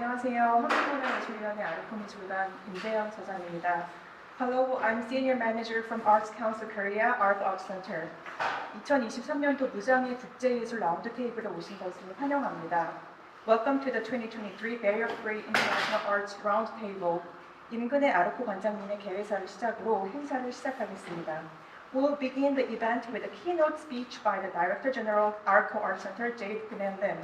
안녕하세요. 한국문화예술위원회 아르코미술단 김재영 저장입니다. Hello, I'm Senior Manager from Arts Council Korea Art Arts Center. 2023년도 무장의 국제예술 라운드테이블에 오신 것을 환영합니다. Welcome to the 2023 Barrier-Free International Arts Roundtable. 임근의 아르코 관장님의 개회사를 시작으로 행사를 시작하겠습니다. We'll begin the event with a keynote speech by the Director General Arco Art Center, Jade Gunan Lim.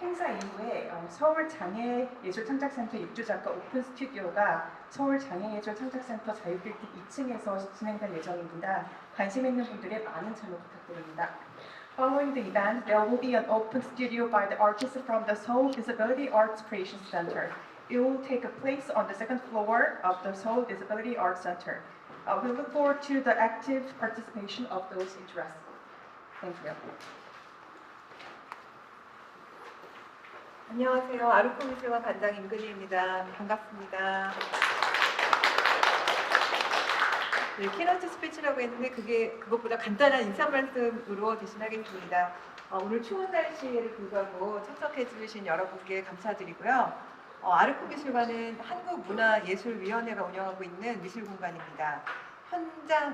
행사 이후에 서울 장애예술창작센터 입주작가 오픈 스튜디오가 서울 장애예술 창작센터 자유빌딩 2층에서 진행될 예정입니다. 관심 있는 분들의 많은 참여 부탁드립니다. Following the event, there will be an open studio by the artists from the Seoul Disability Arts Creation Center. It will take place on the second floor of the Seoul Disability Arts Center. We look forward to the active participation of those interested. Thank you. 안녕하세요. 아르코미술관 관장 임근희입니다. 반갑습니다. 네, 키노트 스피치라고 했는데 그것보다 간단한 인사 말씀으로 대신하겠습니다. 오늘 추운 날씨에도 불구하고 참석해 주신 여러분께 감사드리고요. 아르코미술관은 한국문화예술위원회가 운영하고 있는 미술공간입니다.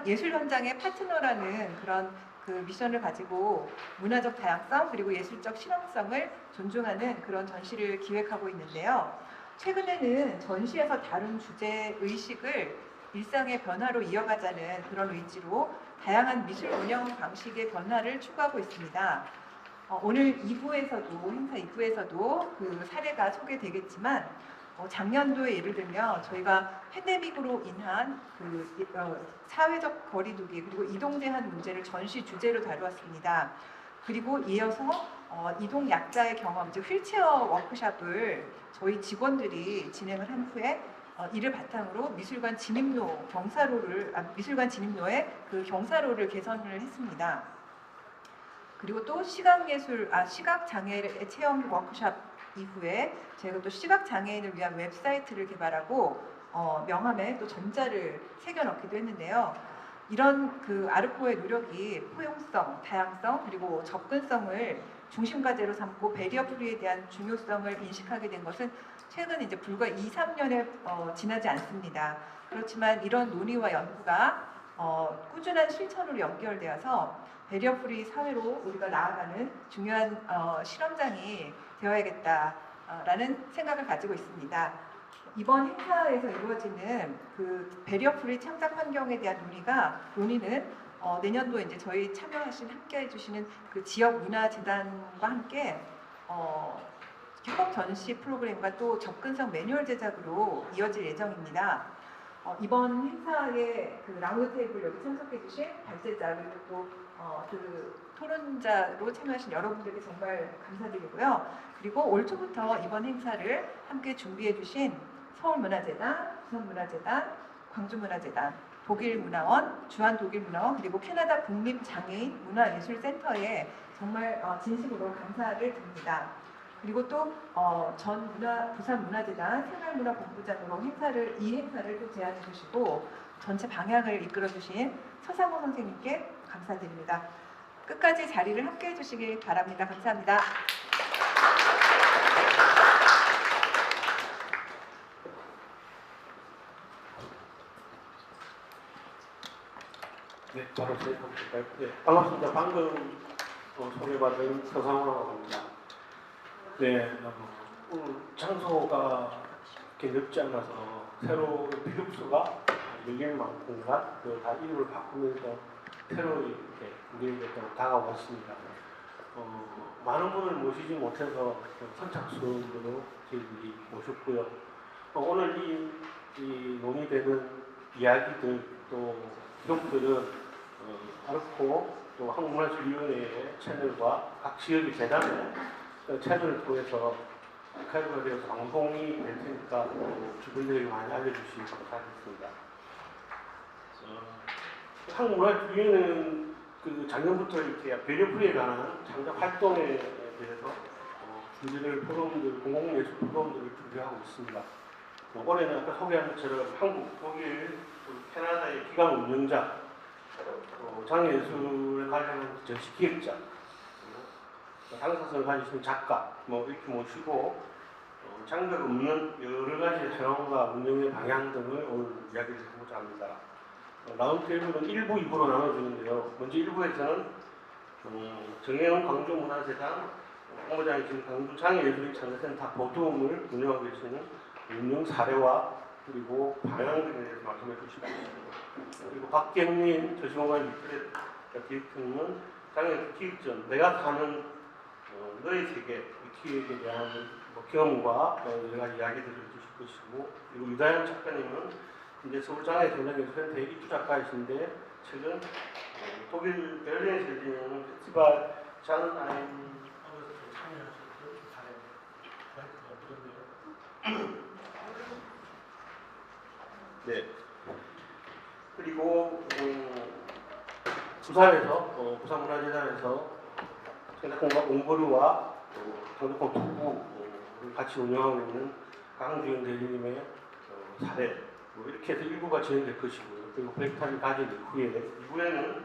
예술 현장의 파트너라는 그런 미션을 가지고 문화적 다양성 그리고 예술적 실험성을 존중하는 그런 전시를 기획하고 있는데요. 최근에는 전시에서 다룬 주제 의식을 일상의 변화로 이어가자는 그런 의지로 다양한 미술 운영 방식의 변화를 추구하고 있습니다. 오늘 행사 2부에서도 그 사례가 소개되겠지만 작년도에 예를 들면 저희가 팬데믹으로 인한 사회적 거리두기 그리고 이동 제한 문제를 전시 주제로 다루었습니다. 그리고 이어서 이동 약자의 경험, 즉 휠체어 워크숍을 저희 직원들이 진행을 한 후에 이를 바탕으로 미술관 진입로의 그 경사로를 개선을 했습니다. 그리고 또 시각장애의 체험 워크숍 이후에 저희가 또 시각장애인을 위한 웹사이트를 개발하고 명함에 또 점자를 새겨넣기도 했는데요. 이런 아르코의 노력이 포용성, 다양성 그리고 접근성을 중심 과제로 삼고 배리어 프리에 대한 중요성을 인식하게 된 것은 최근 이제 불과 2~3년에 지나지 않습니다. 그렇지만 이런 논의와 연구가 꾸준한 실천으로 연결되어서 배리어 프리 사회로 우리가 나아가는 중요한 실험장이 되어야겠다라는 생각을 가지고 있습니다. 이번 행사에서 이루어지는 배리어 프리 창작 환경에 대한 논의는 내년도에 이제 저희 함께 해주시는 지역 문화재단과 함께 협업 전시 프로그램과 또 접근성 매뉴얼 제작으로 이어질 예정입니다. 이번 행사에 라운드 테이블 여기 참석해주신 발제자 그리고 또 토론자로 참여하신 여러분들께 정말 감사드리고요. 그리고 올 초부터 이번 행사를 함께 준비해주신 서울문화재단, 부산문화재단, 광주문화재단, 독일문화원, 주한독일문화원 그리고 캐나다 국립장애인 문화예술센터에 정말 진심으로 감사를 드립니다. 그리고 또 부산문화재단 생활문화본부장으로 이 행사를 또 제안해 주시고 전체 방향을 이끌어 주신 서상호 선생님께 감사드립니다. 끝까지 자리를 함께 해주시길 바랍니다. 감사합니다. 네, 바로 시작할까요? 네, 반갑습니다. 방금 소개받은 서상호라고 합니다. 네, 오늘 장소가 이렇게 넓지 않아서 새로 비급수가 열릴 만큼가 다 이름을 바꾸면서 새로 이렇게 우리에게 다가왔습니다. 많은 분을 모시지 못해서 선착순으로 저희들이 모셨고요. 오늘 이 논의되는 이야기들 또 기록들은 아르코 또 한국문화예술위원회의 채널과 각 지역의 재단의 채널을 통해서 아카이브가 되어서 방송이 될 테니까 주변들에게 많이 알려주시기 감사하겠습니다. 한국문화예술위원회는 작년부터 이렇게 배려프리에 관한 창작 활동에 대해서 공공예술 포럼들을 준비하고 있습니다. 올해는 아까 소개한 것처럼 한국, 독일, 캐나다의 기관 운영자, 장애예술에 관련한 전시 기획자, 당사성을 가지신 작가 이렇게 모시고 장벽 없는 여러 가지 사용과 운영의 방향 등을 오늘 이야기를 해보자 합니다. 라운드테이블은 1부, 2부로 나눠주는데요. 먼저 1부에서는 정혜원 광주문화재단 홍보장이신 광주장애예술인창작센터 보통을 운영하고 계시는 운영 사례와 그리고 방향 등에 대해서 말씀해 주시기 바랍니다. 그리고 박경민 저시공간 리플렛 기획팀은 장애 기획전 내가 사는 너의 세계 이 기획에 대한 경험과 여러 가지 이야기들을 해주실 것이고, 그리고 유다현 작가님은 이제 서울장애전략예술센터의 입주 작가이신데 최근 독일 베를린에서 열리는 페스티벌 장아인 네. 그리고 부산에서 부산문화재단에서 생각공과 옹거류와 경복궁 투구를 같이 운영하고 있는 강주영 대리님의 사례 이렇게 해서 1부가 진행될 것이고요. 그리고 브레이크타임을 가진 이후에 2부에는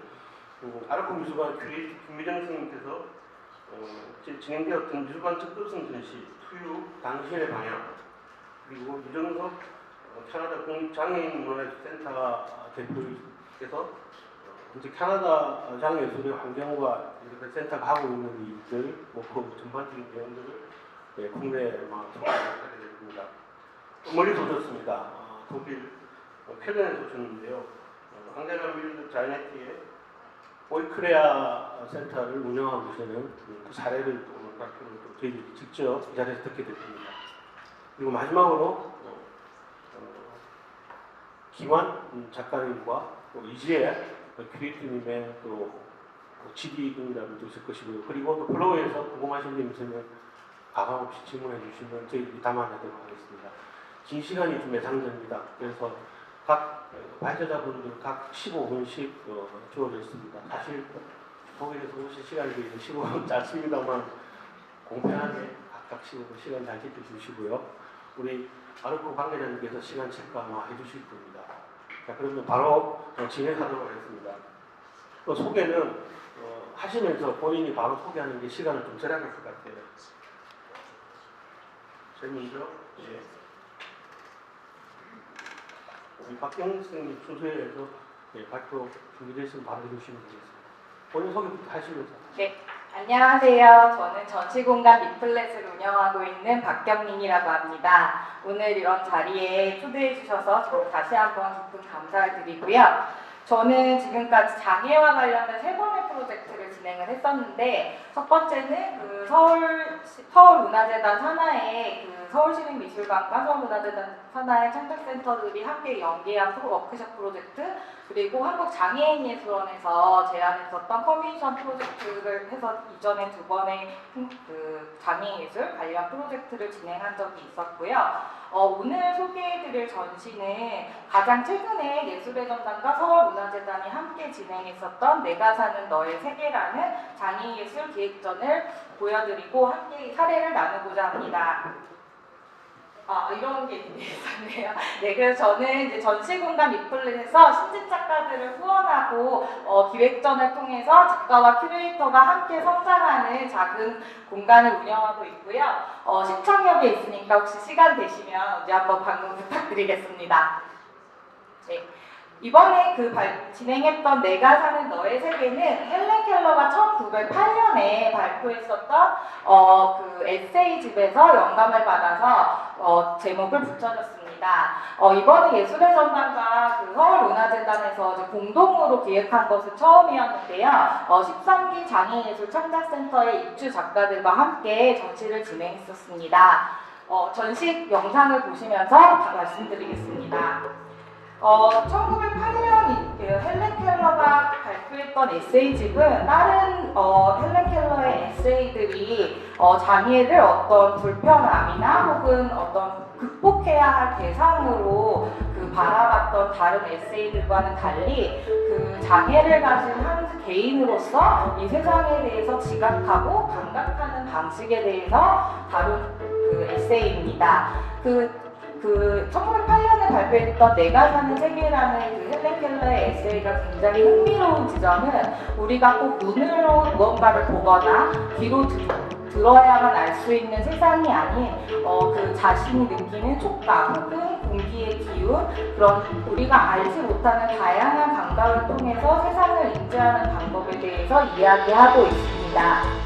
아르코 미술관 큐레이터 김미정 선생님께서 진행되었던 미술관 적극성 전시 투유 당신의 방향, 그리고 유정석 캐나다 국립장애인문화센터 대표께서 이제 캐나다 장애예술의 환경과 이렇게 센터가 하고 있는 일들, 그 전반적인 내용들을 국내에 소개하게 됩니다. 멀리서 오셨습니다. 독일 켈렌에서 오셨는데요. 앙겔라 윌드 자이네티의 보이크레아 센터를 운영하고 계시는 그 사례를 오늘 발표를 또 저희들이 직접 이 자리에서 듣게 됐습니다. 그리고 마지막으로 김환 작가님과 또 이지혜 큐레이터님의 또 GD 등이라도 있을 것이고요. 그리고 또 플로우에서 궁금하신 점 있으면 가감 없이 질문해 주시면 저희들이 담아내도록 하겠습니다. 긴 시간이 좀 예상됩니다. 그래서 각 발제자분들 각 15분씩 주어져 있습니다. 사실 독일에서 오실 시간이 15분 짧습니다만 공평하게 각각 15분 시간 잘 지켜주시고요. 우리 아르코 관계자님께서 시간 체크해 주실 겁니다. 자, 그러면 바로 진행하도록 하겠습니다. 또 소개는 하시면서 본인이 바로 소개하는 게 시간을 좀 절약할 것 같아요. 제일 먼저 우리 박경민 선생님 순서에서 발표 준비되시면 바로 해주시면 되겠습니다. 본인 소개부터 하시면서. 네, 안녕하세요. 저는 전시공간 리플렛을 운영하고 있는 박경민이라고 합니다. 오늘 이런 자리에 초대해 주셔서 다시 한번 깊은 감사를 드리고요. 저는 지금까지 장애와 관련된 3번의 프로젝트를 진행을 했었는데, 첫 번째는 그 서울문화재단 산하의 그 서울시립미술관과 서울문화재단 산하의 창작센터들이 함께 연계한 워크숍 프로젝트, 그리고 한국장애인예술원에서 제안했었던 커뮤니션 프로젝트를 해서 이전에 2번의 그 장애예술 관련 프로젝트를 진행한 적이 있었고요. 오늘 소개해드릴 전시는 가장 최근에 예술의 전당과 서울문화재단이 함께 진행했었던 내가 사는 너의 세계라는 장애예술 기획전을 보여드리고 함께 사례를 나누고자 합니다. 이런 게 있네요. 네, 그래서 저는 이제 전시공간 리플렛에서 신진 작가들을 후원하고 기획전을 통해서 작가와 큐레이터가 함께 성장하는 작은 공간을 운영하고 있고요. 시청역에 있으니까 혹시 시간 되시면 이제 한번 방문 부탁드리겠습니다. 네. 이번에 진행했던 내가 사는 너의 세계는 헬렌 켈러가 1908년에 발표했었던 그 에세이집에서 영감을 받아서 제목을 붙여줬습니다. 이번에 예술의 전당과 그 서울문화재단에서 이제 공동으로 기획한 것은 처음이었는데요. 13기 장애예술 창작센터의 입주 작가들과 함께 전시를 진행했었습니다. 전시 영상을 보시면서 말씀드리겠습니다. 1908년 헬렌 켈러가 발표했던 에세이집은 다른 헬렌 켈러의 에세이들이 장애를 어떤 불편함이나 혹은 어떤 극복해야 할 대상으로 바라봤던 다른 에세이들과는 달리 그 장애를 가진 한 개인으로서 이 세상에 대해서 지각하고 감각하는 방식에 대해서 다룬 그 에세이입니다. 1908년에 발표했던 내가 사는 세계라는 그 헬렌 켈러의 에세이가 굉장히 흥미로운 지점은 우리가 꼭 눈으로 무언가를 보거나 귀로 들어야만 알 수 있는 세상이 아닌 그 자신이 느끼는 촉감 혹은 공기의 기운 그런 우리가 알지 못하는 다양한 감각을 통해서 세상을 인지하는 방법에 대해서 이야기하고 있습니다.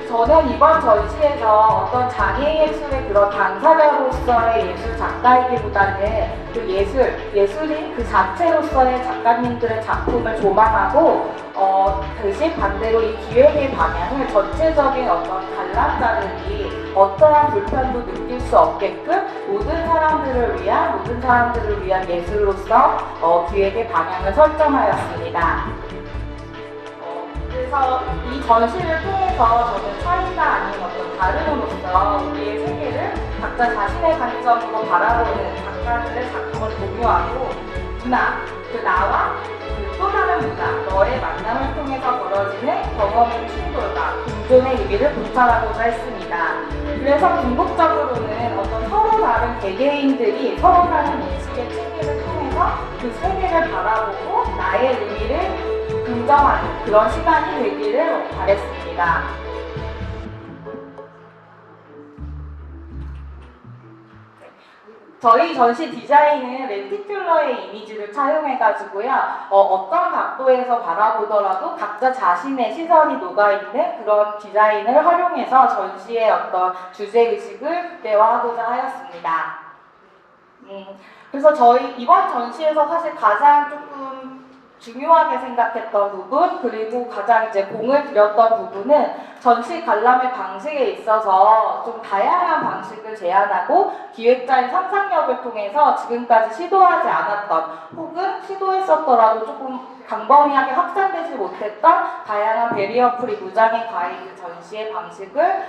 저는 이번 전시에서 어떤 장애예술의 그런 당사자로서의 예술 작가이기보다는 그 예술인 그 자체로서의 작가님들의 작품을 조망하고 대신 반대로 이 기획의 방향을 전체적인 어떤 관람자들이 어떠한 불편도 느낄 수 없게끔 모든 사람들을 위한 예술로서 기획의 방향을 설정하였습니다. 그래서 이 전시를 통해서 저는 차이가 아닌 어떤 다름으로써 우리의 세계를 각자 자신의 관점으로 바라보는 작가들의 작품을 공유하고 그 나와 그 또 다른 문화, 너의 만남을 통해서 벌어지는 경험의 충돌과 공존의 의미를 관찰하고자 했습니다. 그래서 궁극적으로는 어떤 서로 다른 개개인들이 서로 다른 인식의 체계를 통해서 그 세계를 바라보고 나의 의미를 긍정하는 그런 시간이 되기를 바랬습니다. 저희 전시 디자인은 렌티큘러의 이미지를 차용해가지고요. 어떤 각도에서 바라보더라도 각자 자신의 시선이 녹아있는 그런 디자인을 활용해서 전시의 어떤 주제의식을 극대화하고자 하였습니다. 그래서 저희 이번 전시에서 사실 가장 조금 중요하게 생각했던 부분 그리고 가장 이제 공을 들였던 부분은 전시 관람의 방식에 있어서 좀 다양한 방식을 제안하고 기획자의 상상력을 통해서 지금까지 시도하지 않았던 혹은 시도했었더라도 조금 광범위하게 확산되지 못했던 다양한 베리어 프리 무장애 가이드 전시의 방식을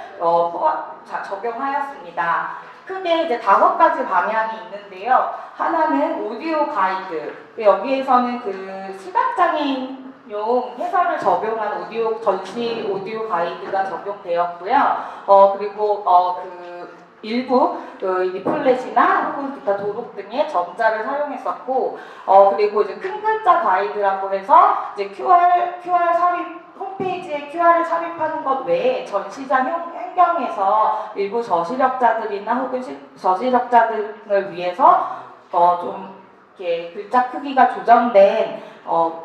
적용하였습니다. 크게 이제 5가지 방향이 있는데요. 하나는 오디오 가이드. 여기에서는 그 시각장애인용 해설을 적용한 전시 오디오 가이드가 적용되었고요. 그리고 그 일부 리플렛이나 혹은 기타 도록 등의 점자를 사용했었고, 그리고 이제 큰 글자 가이드라고 해서 이제 QR 삽입 홈페이지에 QR을 삽입하는 것 외에 전시장 환경에서 일부 저시력자들이나 혹은 저시력자들을 위해서 좀 이렇게 글자 크기가 조정된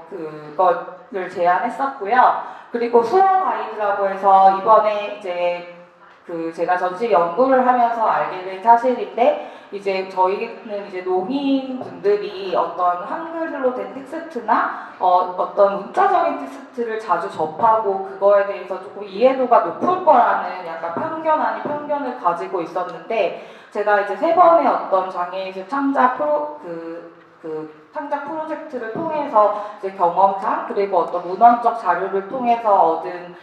그거를 제안했었고요. 그리고 수어 가이드라고 해서 이번에 이제 제가 전시 연구를 하면서 알게 된 사실인데 이제 저희는 이제 농인분들이 어떤 한글로 된 텍스트나 어떤 문자적인 텍스트를 자주 접하고 그거에 대해서 조금 이해도가 높을 거라는 약간 편견 아닌 편견을 가지고 있었는데 제가 이제 3번의 어떤 장애예술 창작 창작 프로젝트를 통해서 이제 경험상 그리고 어떤 문헌적 자료를 통해서 얻은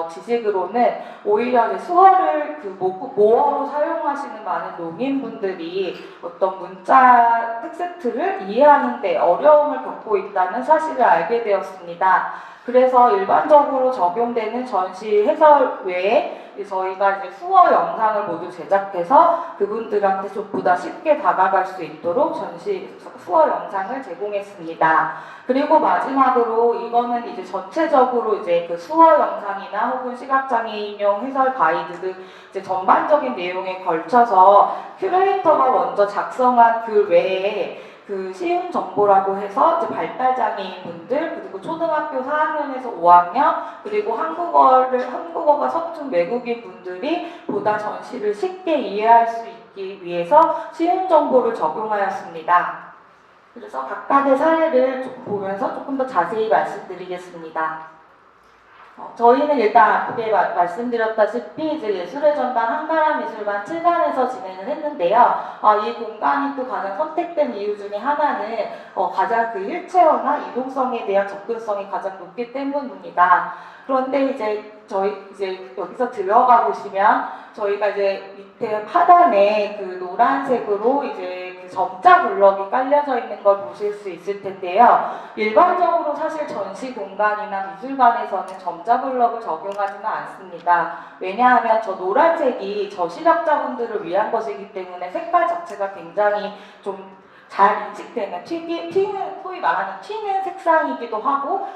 지식으로는 오히려 이제 수어를 모어로 사용하시는 많은 농인분들이 어떤 문자 텍스트를 이해하는데 어려움을 겪고 있다는 사실을 알게 되었습니다. 그래서 일반적으로 적용되는 전시 해설 외에 저희가 이제 수어 영상을 모두 제작해서 그분들한테 좀 보다 쉽게 다가갈 수 있도록 전시 수어 영상을 제공했습니다. 그리고 마지막으로 이거는 이제 전체적으로 이제 그 수어 영상이나 혹은 시각장애인용 해설 가이드 등 이제 전반적인 내용에 걸쳐서 큐레이터가 먼저 작성한 글 외에 그 쉬운 정보라고 해서 이제 발달장애인 분들 그리고 초등학교 4학년에서 5학년 그리고 한국어가 서툰 외국인 분들이 보다 전시를 쉽게 이해할 수 있기 위해서 쉬운 정보를 적용하였습니다. 그래서 각각의 사례를 좀 보면서 조금 더 자세히 말씀드리겠습니다. 저희는 일단 앞에 말씀드렸다시피 이제 예술의 전당 한가람미술관 7관에서 진행을 했는데요. 이 공간이 또 가장 선택된 이유 중에 하나는 가장 그 일체어나 이동성에 대한 접근성이 가장 높기 때문입니다. 그런데 이제 저희 이제 여기서 들어가 보시면 저희가 이제 밑에 하단에 그 노란색으로 이제 그 점자 블럭이 깔려져 있는 걸 보실 수 있을 텐데요. 일반적으로 사실 전시 공간이나 미술관에서는 점자 블럭을 적용하지는 않습니다. 왜냐하면 저 노란색이 저시력자분들을 위한 것이기 때문에 색깔 자체가 굉장히 좀 잘 인식되는 튀는 소위 말하는 튀는 색상이기도 하고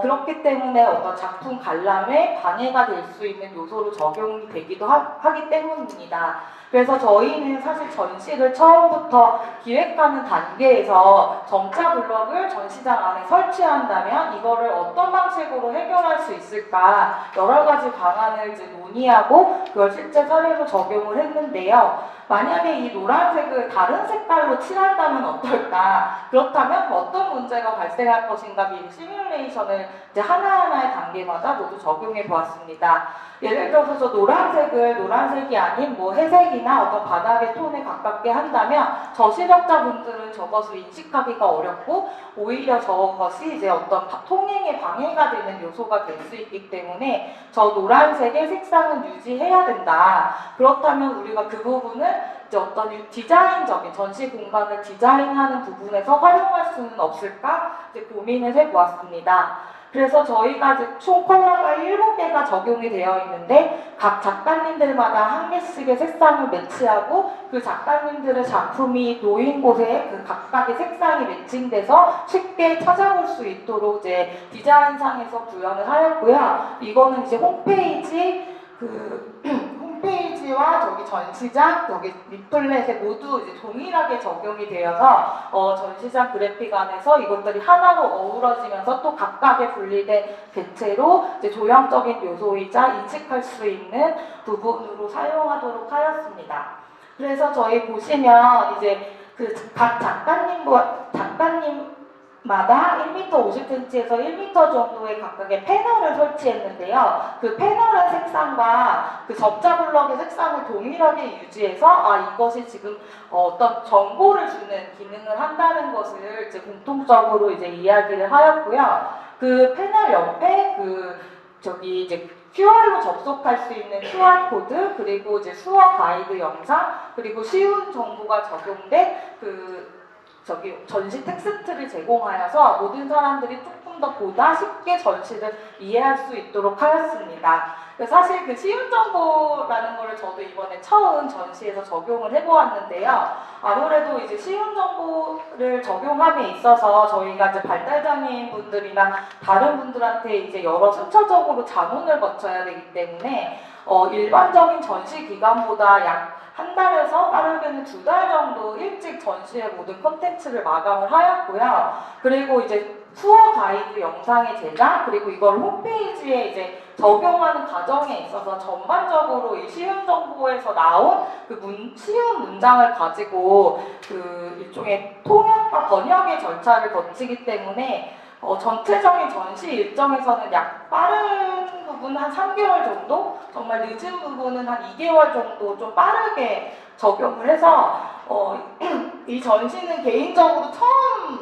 그렇기 때문에 어떤 작품 관람에 방해가 될 수 있는 요소로 적용이 되기도 하기 때문입니다. 그래서 저희는 사실 전시를 처음부터 기획하는 단계에서 점자 블럭을 전시장 안에 설치한다면 이거를 어떤 방식으로 해결할 수 있을까 여러 가지 방안을 이제 논의하고 그걸 실제 사례로 적용을 했는데요. 만약에 이 노란색을 다른 색깔로 칠한다면 어떨까? 그렇다면 어떤 문제가 발생할 것인가 미리 시뮬레이션을 이제 하나하나의 단계마다 모두 적용해 보았습니다. 예를 들어서 저 노란색이 아닌 뭐 회색이나 어떤 바닥의 톤에 가깝게 한다면 저시력자분들은 저것을 인식하기가 어렵고 오히려 저것이 이제 어떤 통행에 방해가 되는 요소가 될 수 있기 때문에 저 노란색의 색상은 유지해야 된다. 그렇다면 우리가 그 부분을 이제 어떤 디자인적인 전시 공간을 디자인하는 부분에서 활용할 수는 없을까 이제 고민을 해보았습니다. 그래서 저희가 총 컬러가 7개가 적용이 되어 있는데 각 작가님들마다 한 개씩의 색상을 매치하고 그 작가님들의 작품이 놓인 곳에 그 각각의 색상이 매칭돼서 쉽게 찾아볼 수 있도록 이제 디자인상에서 구현을 하였고요. 이거는 이제 홈페이지와 저기 전시장, 여기 리플렛에 모두 이제 동일하게 적용이 되어서 전시장 그래픽 안에서 이것들이 하나로 어우러지면서 또 각각의 분리된 객체로 이제 조형적인 요소이자 인식할 수 있는 부분으로 사용하도록 하였습니다. 그래서 저희 보시면 이제 그 각 작가님마다 1m 50cm에서 1m 정도의 각각의 패널을 설치했는데요. 그 패널의 색상과 그 점자 블럭의 색상을 동일하게 유지해서 이것이 지금 어떤 정보를 주는 기능을 한다는 것을 이제 공통적으로 이제 이야기를 하였고요. 그 패널 옆에 이제 QR로 접속할 수 있는 QR 코드 그리고 이제 수어 가이드 영상 그리고 쉬운 정보가 적용된 전시 텍스트를 제공하여서 모든 사람들이 조금 더 보다 쉽게 전시를 이해할 수 있도록 하였습니다. 사실 그 쉬운 정보라는 거를 저도 이번에 처음 전시에서 적용을 해보았는데요. 아무래도 이제 쉬운 정보를 적용함에 있어서 저희가 이제 발달장애인 분들이나 다른 분들한테 이제 여러 순차적으로 자문을 거쳐야 되기 때문에 일반적인 전시 기간보다 약 한 달에서 빠르게는 2달 정도 일찍 전시의 모든 콘텐츠를 마감을 하였고요. 그리고 이제 투어 가이드 영상의 제작 그리고 이걸 홈페이지에 이제 적용하는 과정에 있어서 전반적으로 이 쉬운 정보에서 나온 쉬운 문장을 가지고 일종의 통역과 번역의 절차를 거치기 때문에 전체적인 전시 일정에서는 약 빠른 부분 한 3개월 정도, 정말 늦은 부분은 한 2개월 정도 좀 빠르게 적용을 해서 이 전시는 개인적으로 처음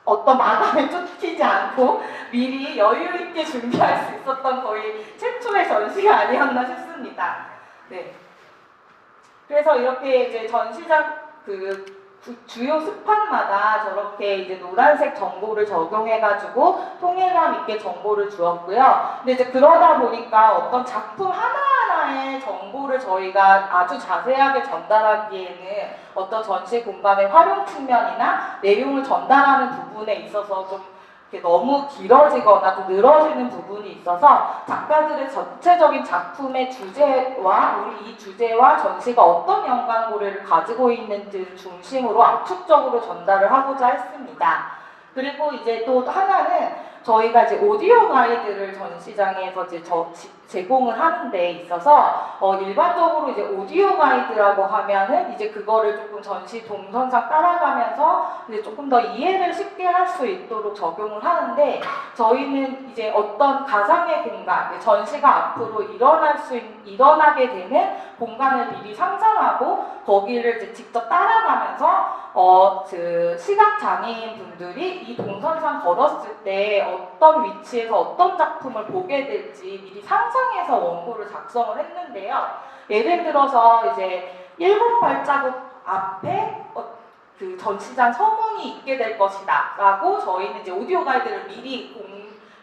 어떤 마감에 쫓기지 않고 미리 여유 있게 준비할 수 있었던 거의 최초의 전시가 아니었나 싶습니다. 네. 그래서 이렇게 이제 전시장 주요 스팟마다 저렇게 이제 노란색 정보를 적용해가지고 통일감 있게 정보를 주었고요. 근데 이제 그러다 보니까 어떤 작품 하나하나의 정보를 저희가 아주 자세하게 전달하기에는 어떤 전시 공간의 활용 측면이나 내용을 전달하는 부분에 있어서 좀 너무 길어지거나 좀 늘어지는 부분이 있어서 작가들의 전체적인 작품의 주제와 우리 이 주제와 전시가 어떤 연관고리를 가지고 있는지를 중심으로 압축적으로 전달을 하고자 했습니다. 그리고 이제 또 하나는 저희가 이제 오디오 가이드를 전시장에서 이제 제공을 하는 데 있어서 일반적으로 이제 오디오 가이드라고 하면은 이제 그거를 조금 전시 동선상 따라가면서 이제 조금 더 이해를 쉽게 할 수 있도록 적용을 하는데 저희는 이제 어떤 가상의 공간, 전시가 앞으로 일어나게 되는 공간을 미리 상상하고 거기를 이제 직접 따라가면서 시각 장애인 분들이 이 동선상 걸었을 때 어떤 위치에서 어떤 작품을 보게 될지 미리 상상해서 원고를 작성을 했는데요. 예를 들어서 이제 7발자국 앞에 그 전시장 서문이 있게 될 것이다 라고 저희는 이제 오디오 가이드를 미리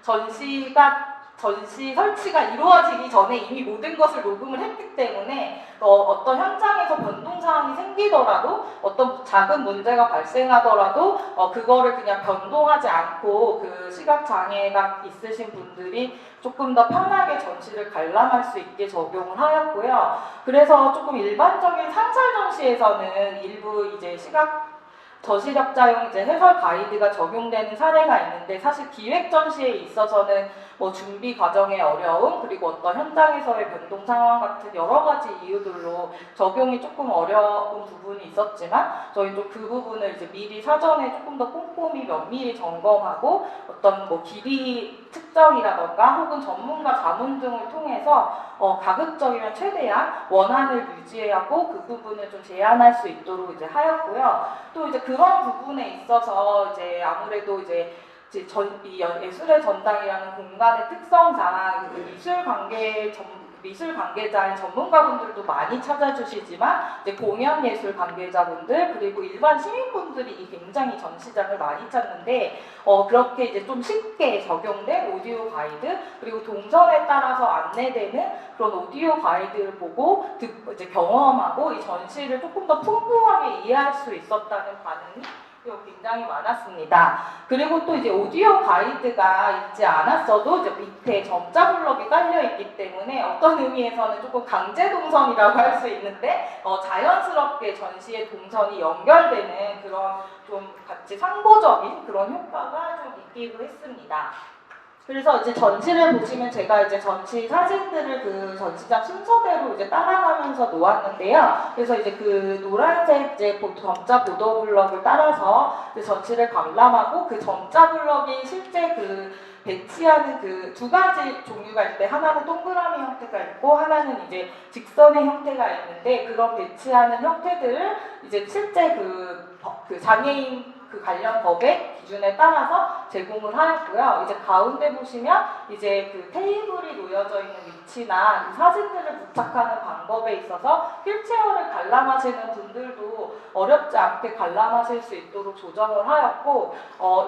전시가 전시 설치가 이루어지기 전에 이미 모든 것을 녹음을 했기 때문에 어떤 현장에서 변동 사항이 생기더라도 어떤 작은 문제가 발생하더라도 그거를 그냥 변동하지 않고 그 시각 장애가 있으신 분들이 조금 더 편하게 전시를 관람할 수 있게 적용을 하였고요. 그래서 조금 일반적인 상설 전시에서는 일부 이제 저시력자용 이제 해설 가이드가 적용되는 사례가 있는데, 사실 기획 전시에 있어서는 뭐 준비 과정의 어려움, 그리고 어떤 현장에서의 변동 상황 같은 여러 가지 이유들로 적용이 조금 어려운 부분이 있었지만, 저희 좀 그 부분을 이제 미리 사전에 조금 더 꼼꼼히 면밀히 점검하고 어떤 뭐 길이 특정이라던가 혹은 전문가 자문 등을 통해서 가급적이면 최대한 원안을 유지하고 그 부분을 좀 제한할 수 있도록 이제 하였고요. 또 이제 그런 부분에 있어서 이제 아무래도 이제 이 예술의 전당이라는 공간의 특성상 미술 관계자인 전문가분들도 많이 찾아주시지만, 이제 공연 예술 관계자분들 그리고 일반 시민분들이 굉장히 전시장을 많이 찾는데, 그렇게 이제 좀 쉽게 적용된 오디오 가이드, 그리고 동선에 따라서 안내되는 그런 오디오 가이드를 보고 이제 경험하고 이 전시를 조금 더 풍부하게 이해할 수 있었다는 반응이 굉장히 많았습니다. 그리고 또 이제 오디오 가이드가 있지 않았어도 이제 밑에 점자 블럭이 깔려 있기 때문에 어떤 의미에서는 조금 강제 동선이라고 할 수 있는데, 자연스럽게 전시의 동선이 연결되는 그런 좀 같이 상보적인 그런 효과가 좀 있기도 했습니다. 그래서 이제 전시를 보시면 제가 이제 전시 사진들을 그 전시장 순서대로 이제 따라가면서 놓았는데요. 그래서 이제 그 노란색 이제 점자 보도 블럭을 따라서 그 전시를 관람하고, 그 점자 블럭이 실제 그 배치하는 그 두 가지 종류가 있는데, 하나는 동그라미 형태가 있고 하나는 이제 직선의 형태가 있는데, 그런 배치하는 형태들을 이제 실제 그 장애인 그 관련 법의 기준에 따라서 제공을 하였고요. 이제 가운데 보시면 이제 그 테이블이 놓여져 있는 위치나 그 사진들을 부착하는 방법에 있어서 휠체어를 관람하시는 분들도 어렵지 않게 관람하실 수 있도록 조정을 하였고,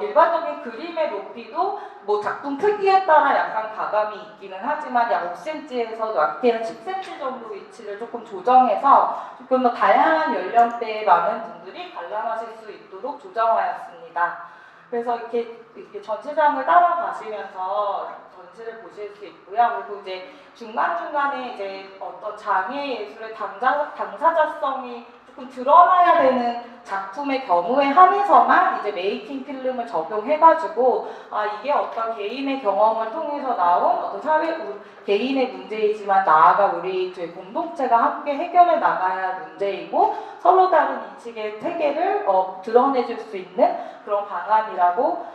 일반적인 그림의 높이도 뭐 작품 크기에 따라 약간 가감이 있기는 하지만 약 5cm에서 약게는 10cm 정도 위치를 조금 조정해서 조금 더 다양한 연령대의 많은 분들이 관람하실 수 있도록 조정하였습니다. 그래서 이렇게 전시장을 따라가시면서 전시를 보실 수 있고요. 그리고 이제 중간중간에 이제 어떤 장애 예술의 당사자성이 조금 드러나야 되는 작품의 경우에 한해서만 이제 메이킹 필름을 적용해가지고, 이게 어떤 개인의 경험을 통해서 나온 어떤 개인의 문제이지만 나아가 우리 저희 공동체가 함께 해결해 나가야 할 문제이고, 서로 다른 인식의 세계를 드러내줄 수 있는 그런 방안이라고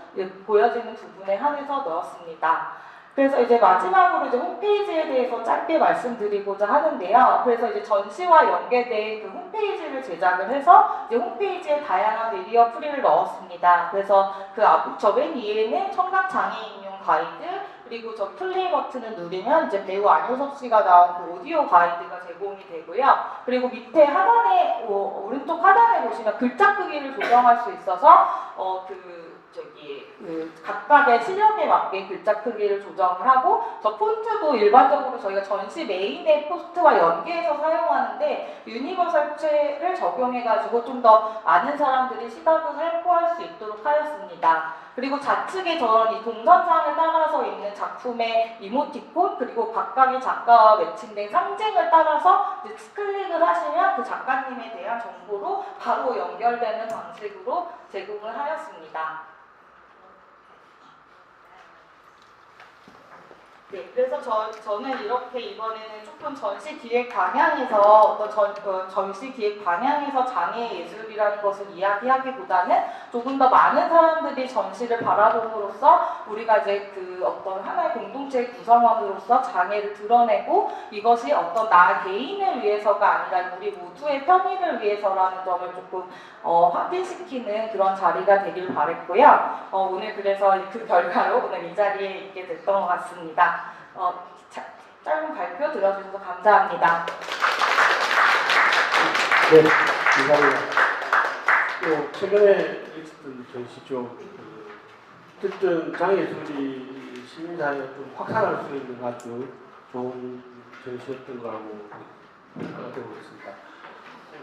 보여지는 부분에 한해서 넣었습니다. 그래서 이제 마지막으로 이제 홈페이지에 대해서 짧게 말씀드리고자 하는데요. 그래서 이제 전시와 연계된 그 홈페이지를 제작을 해서 이제 홈페이지에 다양한 미디어 프리를 넣었습니다. 그래서 저 맨 위에는 청각 장애인용 가이드, 그리고 저 플레이 버튼을 누르면 이제 배우 안효섭 씨가 나온 그 오디오 가이드가 제공이 되고요. 그리고 밑에 하단에 오른쪽 하단에 보시면 글자 크기를 조정할 수 있어서 각각의 시력에 맞게 글자 크기를 조정을 하고, 저 폰트도 일반적으로 저희가 전시 메인의 폰트와 연계해서 사용하는데 유니버설체를 적용해가지고 좀 더 많은 사람들이 시각을 확보할 수 있도록 하였습니다. 그리고 좌측에 저런 이 동선상을 따라서 있는 작품의 이모티콘, 그리고 각각의 작가와 매칭된 상징을 따라서 이제 클릭을 하시면 그 작가님에 대한 정보로 바로 연결되는 방식으로 제공을 하였습니다. 네, 그래서 저는 이렇게 이번에는 조금 전시 기획 방향에서 어떤 전시 기획 방향에서 장애 예술이라는 것을 이야기하기보다는 조금 더 많은 사람들이 전시를 바라봄으로써 우리가 이제 그 어떤 하나의 공동체의 구성원으로서 장애를 드러내고, 이것이 어떤 나 개인을 위해서가 아니라 우리 모두의 편의를 위해서라는 점을 조금 확인시키는 그런 자리가 되길 바랬고요. 오늘 그래서 그 결과로 오늘 이 자리에 있게 됐던 것 같습니다. 짧은 발표 들어주셔서 감사합니다. 네, 감사합니다. 최근에 있었던 전시 쪽 특정 장애예술이 시민사회가 좀 확산할 수 있는 아주 좋은 전시였던 거라고 생각되고 있습니다.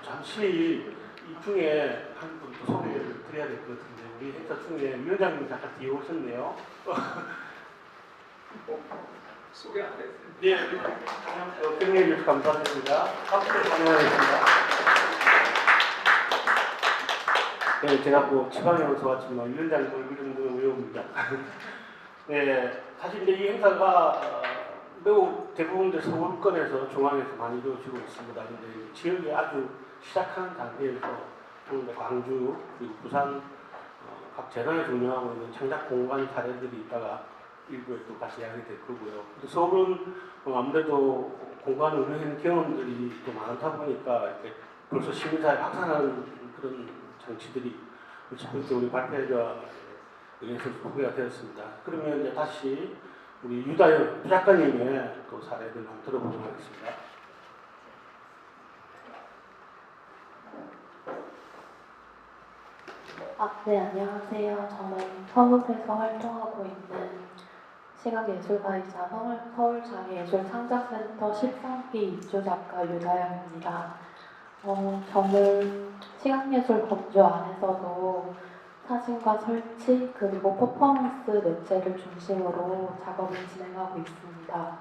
잠시 이 중에 한 분 또 소개를 드려야 될 것 같은데 우리 행사 중에 위원장님 잠깐 뒤에 오셨네요. 소개 안 했어요. 네, 경례해 주셔서 감사드립니다. 박수로 환영하겠습니다. 네, 제가 뭐 지방에 와서 왔지만 위원장님 얼굴은 너무 외웁니다. 네, 사실 이제 이 행사가 매우 대부분 서울권에서 중앙에서 많이 이루어지고 있습니다. 근데 지역이 아주 시작하는 단계에서 오늘 광주 그리고 부산 각 재단에 운영하고 있는 창작 공간 사례들이 있다가 일부에 또 같이 이야기 될 거고요. 근데 서울은 아무래도 공간 운영하는 경험들이 또 많다 보니까 이렇게 벌써 시민사회 확산하는 그런 장치들이 첫 번째 우리 발표자 의해서 소개가 되었습니다. 그러면 이제 다시 우리 유다현 작가님의 또 사례를 한번 들어보도록 하겠습니다. 네, 안녕하세요. 저는 서울에서 활동하고 있는 시각예술가이자 서울장애예술창작센터 13기 입주작가 유다영입니다. 저는 시각예술 범주 안에서도 사진과 설치 그리고 퍼포먼스 매체를 중심으로 작업을 진행하고 있습니다.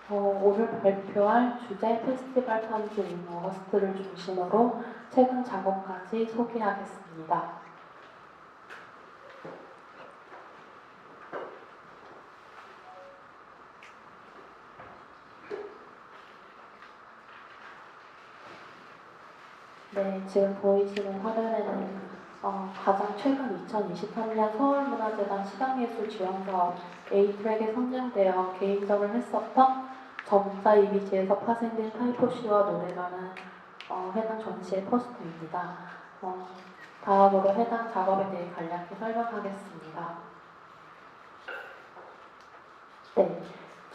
오늘 발표할 주제 페스티벌 편지 인 어거스트를 중심으로 최근 작업까지 소개하겠습니다. 네, 지금 보이시는 화면에는 가장 최근 2023년 서울문화재단 시각예술지원사업 A트랙에 선정되어 개인전을 했었던 점자 이미지에서 파생된 타이포시와 노래라는 해당 전시의 포스터입니다. 다음으로 해당 작업에 대해 간략히 설명하겠습니다. 네,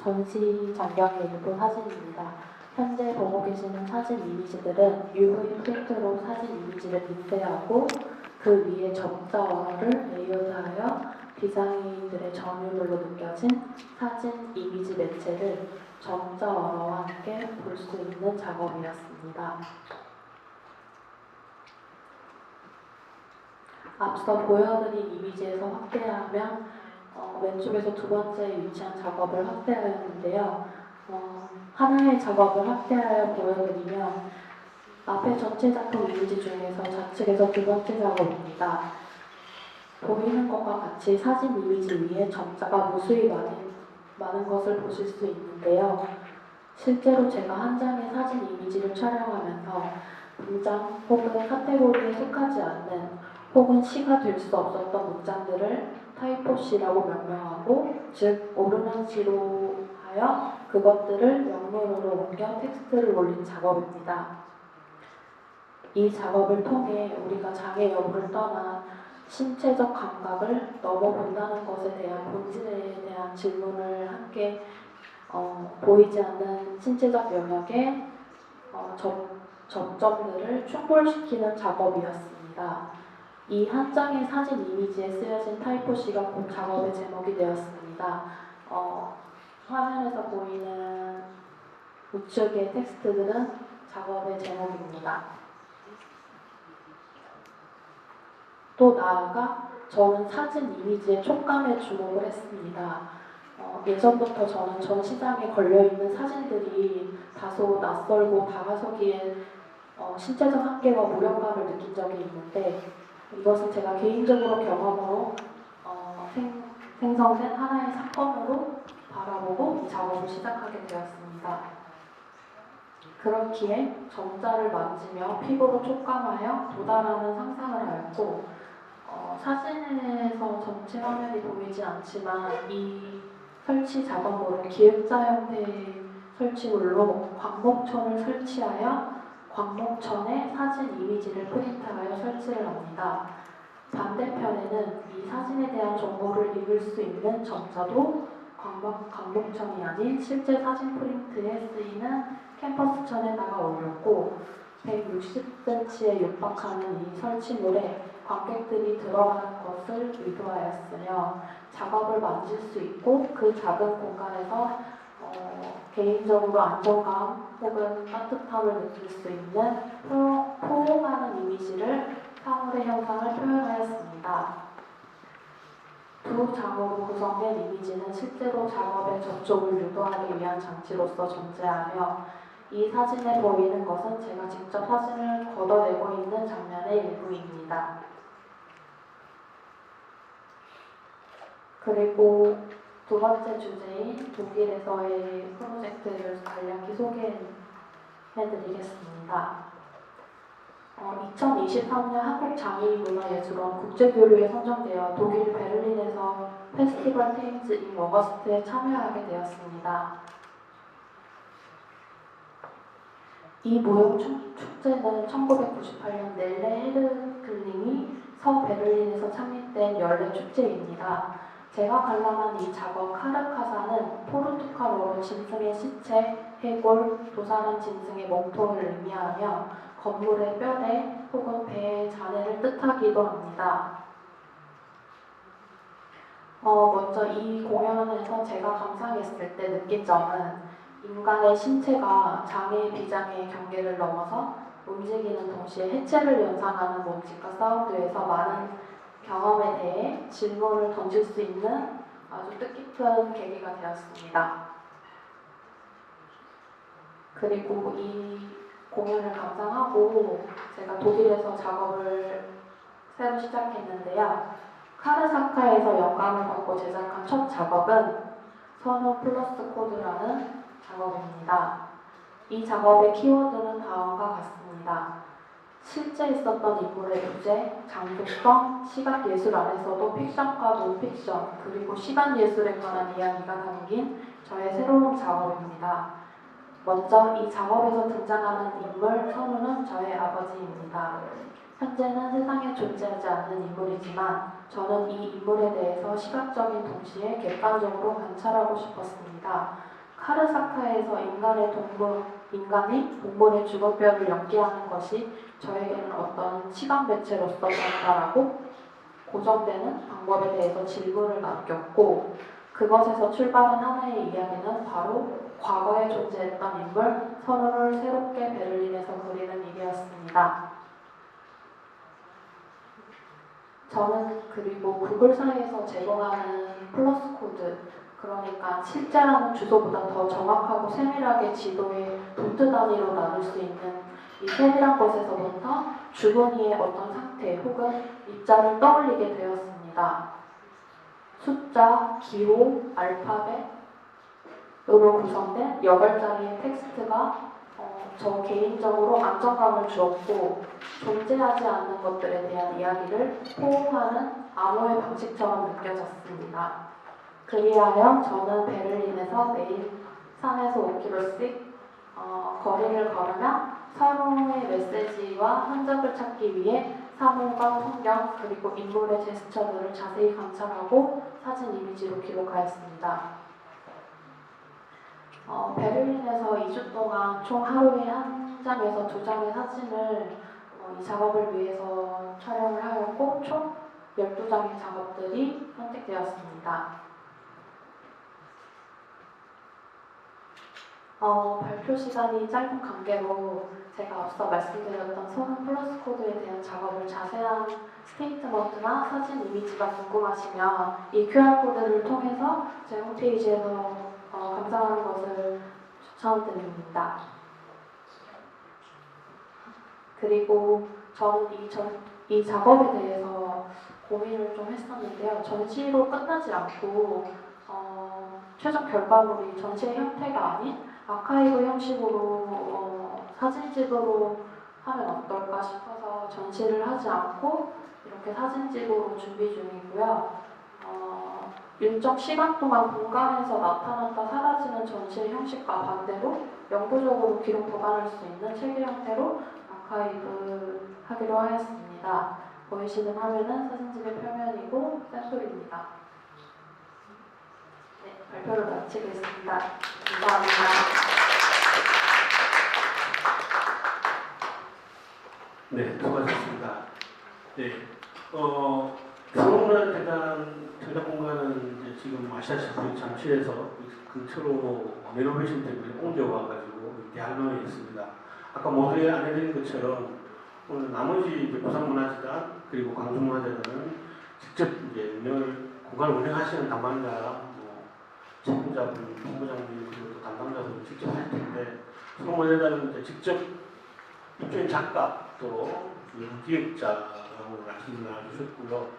전시 전경의 일부 사진입니다. 현재 보고 계시는 사진 이미지들은 UV 프린트로 사진 이미지를 인쇄하고 그 위에 점자 언어를 레이어드하여 비장애인들의 전유물로 느껴진 사진 이미지 매체를 점자 언어와 함께 볼 수 있는 작업이었습니다. 앞서 보여드린 이미지에서 확대하면 왼쪽에서 두 번째에 위치한 작업을 확대하였는데요. 하나의 작업을 확대하여 보여드리면 앞에 전체 작품 이미지 중에서 좌측에서 두 번째 작업입니다. 보이는 것과 같이 사진 이미지 위에 점자가 무수히 많은 것을 보실 수 있는데요. 실제로 제가 한 장의 사진 이미지를 촬영하면서 문장 혹은 카테고리에 속하지 않는 혹은 시가 될 수 없었던 문장들을 타이포시라고 명명하고 즉 오르난시로 하여 그것들을 영문으로 옮겨 텍스트를 올린 작업입니다. 이 작업을 통해 우리가 장애 여부를 떠나 신체적 감각을 넘어본다는 것에 대한 본질에 대한 질문을 함께 보이지 않는 신체적 영역의 접점들을 충돌시키는 작업이었습니다. 이 한 장의 사진 이미지에 쓰여진 타이포시가 본 작업의 제목이 되었습니다. 화면에서 보이는 우측의 텍스트들은 작업의 제목입니다. 또 나아가 저는 사진 이미지의 촉감에 주목을 했습니다. 예전부터 저는 전시장에 걸려있는 사진들이 다소 낯설고 다가서기엔 신체적 한계와 무력감을 느낀 적이 있는데 이것은 제가 개인적으로 경험으로 생성된 하나의 사건으로 바라보고 이 작업을 시작하게 되었습니다. 그렇기에 점자를 만지며 피부로 촉감하여 도달하는 상상을 하였고 사진에서 전체 화면이 보이지 않지만 이 설치 작업물은 기획자 형태의 설치물로 광목천을 설치하여 광목천에 사진 이미지를 프린트하여 설치를 합니다. 반대편에는 이 사진에 대한 정보를 읽을 수 있는 점자도 광목천이 아닌 실제 사진 프린트에 쓰이는 캠퍼스천에다가 올렸고 160cm에 육박하는 이 설치물에 관객들이 들어가는 것을 의도하였으며 작업을 만질 수 있고 그 작은 공간에서 개인적으로 안정감 혹은 따뜻함을 느낄 수 있는 포옹하는 이미지를 사물의 형상을 표현하였습니다. 두 장으로 구성된 이미지는 실제로 작업의 접촉을 유도하기 위한 장치로서 존재하며 이 사진에 보이는 것은 제가 직접 사진을 걷어내고 있는 장면의 일부입니다. 그리고 두 번째 주제인 독일에서의 프로젝트를 간략히 소개해드리겠습니다. 2023년 한국장애인문화예술원 국제교류에 선정되어 독일 베를린에서 페스티벌 테임즈 인 어거스트에 참여하게 되었습니다. 이 무용 축제는 1998년 넬레 헤르클링이 서베를린에서 창립된 연례 축제입니다. 제가 관람한 이 작업 카르카사는 포르투갈어로 짐승의 시체, 해골, 도살한 짐승의 몸통을 의미하며 건물의 뼈대 혹은 배의 잔해를 뜻하기도 합니다. 먼저 이 공연에서 제가 감상했을 때 느낀 점은 인간의 신체가 장애, 비장애의 경계를 넘어서 움직이는 동시에 해체를 연상하는 몸짓과 사운드에서 많은 경험에 대해 질문을 던질 수 있는 아주 뜻깊은 계기가 되었습니다. 그리고 이 공연을 감상하고 제가 독일에서 작업을 새로 시작했는데요. 카르사카에서 영감을 받고 제작한 첫 작업은 선우 플러스 코드라는 작업입니다. 이 작업의 키워드는 다음과 같습니다. 실제 있었던 인물의 부재, 장소성, 시각 예술 안에서도 픽션과 논픽션, 그리고 시간 예술에 관한 이야기가 담긴 저의 새로운 작업입니다. 먼저 이 작업에서 등장하는 인물 선우는 저의 아버지입니다. 현재는 세상에 존재하지 않는 인물이지만 저는 이 인물에 대해서 시각적인 동시에 객관적으로 관찰하고 싶었습니다. 카르사카에서 인간이 동물의 주먹뼈를 연기하는 것이 저에게는 어떤 시각 매체로서 전달하고 고정되는 방법에 대해서 질문을 남겼고 그것에서 출발한 하나의 이야기는 바로 과거에 존재했던 인물 선우를 새롭게 베를린에서 그리는 일이었습니다. 저는 그리고 구글사에서 제공하는 플러스 코드, 그러니까 실제라는 주소보다 더 정확하고 세밀하게 지도에 도트 단위로 나눌 수 있는 이 세밀한 것에서부터 주머니의 어떤 상태 혹은 입자를 떠올리게 되었습니다. 숫자, 기호, 알파벳으로 구성된 8자리의 텍스트가 저 개인적으로 안정감을 주었고 존재하지 않는 것들에 대한 이야기를 포옹하는 암호의 방식처럼 느껴졌습니다. 그리하여 저는 베를린에서 매일 3에서 5km씩 거리를 걸으며 서로의 메시지와 흔적을 찾기 위해 사물과 풍경 그리고 인물의 제스처들을 자세히 관찰하고 사진 이미지로 기록하였습니다. 베를린에서 2주 동안 총 하루에 1장에서 2장의 사진을 이 작업을 위해서 촬영을 하였고 총 12장의 작업들이 선택되었습니다. 발표 시간이 짧은 관계로 제가 앞서 말씀드렸던 선우 플러스 코드에 대한 작업을 자세한 스테이트먼트나 사진 이미지가 궁금하시면 이 QR코드를 통해서 제 홈페이지에서 감상하는 것을 추천드립니다. 그리고 저는 이 작업에 대해서 고민을 좀 했었는데요. 전시로 끝나지 않고 최종 결과물이 전시의 형태가 아닌 아카이브 형식으로 사진집으로 하면 어떨까 싶어서 전시를 하지 않고 이렇게 사진집으로 준비 중이고요. 일정 시간 동안 공간에서 나타났다 사라지는 전시의 형식과 반대로 영구적으로 기록 보관할 수 있는 체계 형태로 아카이브 하기로 하였습니다. 보이시는 화면은 사진집의 표면이고 샘플입니다. 네, 발표를 마치겠습니다. 감사합니다. 네, 수고하셨습니다. 네, 서울문화재단 전략공간은 이제 지금 아시다시피 잠실에서 근처로 레노베이션 때문에 옮겨와가지고 대학로에 있습니다. 아까 모두에 안내드린 것처럼 오늘 나머지 이제 부산문화재단 그리고 광주문화재단은 직접 이제 공간을 운영하시는 담당자, 뭐 책임자분, 본부장님 그리고 또 담당자분 직접 할 텐데 서울문화재단은 이제 직접 입주인 작가 또 기획자라고 말씀을 나눠주셨고요.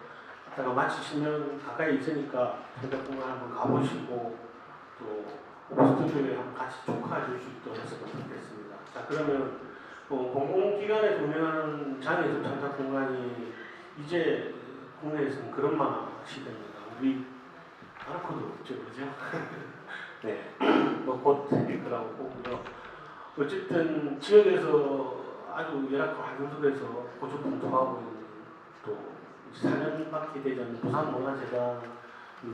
이따가 마치시면 가까이 있으니까 전략공간 한번 가보시고 또 스튜디오에 한번 같이 촉화해 줄 수 있도록 했으면 좋겠습니다. 자, 그러면 공공기관에 운영하는 장애예술 창작공간이 이제 국내에서는 그런 시대입니다. 우리 아르코도 없죠, 그죠? 네, 곧 생길 거라고 보고요. 어쨌든 지역에서 아주 열악한 환경 속에서 고주분투하고 있는 또 4년밖에 되지 않는 부산문화재단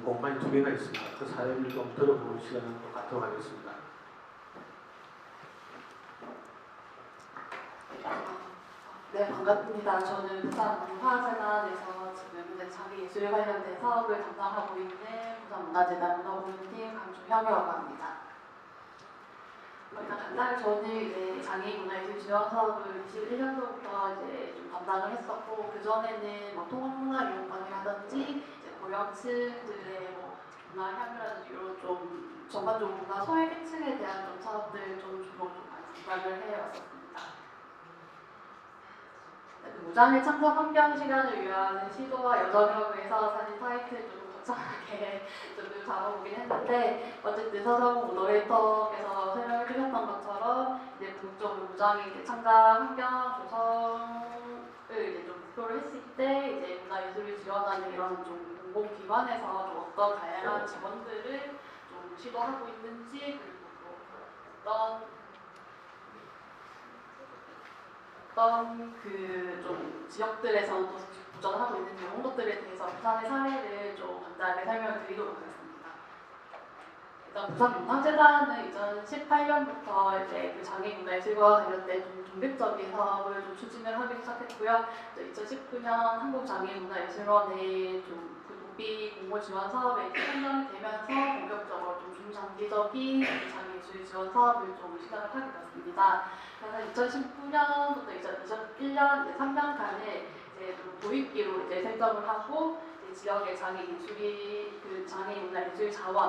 공간이 2개가 있습니다. 그 사례를 좀 들어보는 시간을 또 갖도록 하겠습니다. 네, 반갑습니다. 저는 부산문화재단에서 지금 현재 장애예술 관련된 사업을 담당하고 있는 부산문화재단 문화보훈팀 강주형이라고 합니다. 일단 간단히 저는 이제 장애인 문화예술 지원 사업을 21년도부터 이제 좀 담당을 했었고, 그 전에는 뭐 통합문화이용관이라든지 이제 고령층들의 뭐 문화 향유라든지 이런 좀 전반적으로 문화 소외계층에 대한 좀 사업들 좀 주로 좀 많이 주관을 해왔었습니다. 그 무장애 창작 환경 시간을 위한 시도와 여정이라고 해서 사실 타이틀 좀 거창하게 좀 잡아보긴 했는데, 어쨌든 서성 모더레이터께서 설명해 주셨던 것처럼 이제 궁극적으로 무장애 창작 환경 조성을 이제 좀 목표로 했을 때 이제 문화예술을 지원하는 이런 좀 공공기관에서 좀 어떤 다양한 지원들을 좀 시도하고 있는지, 그리고 또 어떤 그 좀 지역들에서는 또 도전하고 있는 이런 것들에 대해서 부산의 사례를 좀 간단하게 설명을 드리도록 하겠습니다. 일단 부산문화재단은 2018년부터 이제 그 장애인문화예술과 관련된 좀 중립적인 사업을 좀 추진을 하기 시작했고요. 2019년 한국장애인문화예술원의 좀 그 도비 공모 지원 사업에 선정이 되면서 본격적으로 좀 중장기적인 장애예술 지원 사업을 좀 시작을 하게 됐습니다. 그래서 2019년부터 2021년 이제 3년간을 이제 좀 도입기로 이제 설정을 하고, 이제 지역의 장애예술이 그 장애인문화예술 자원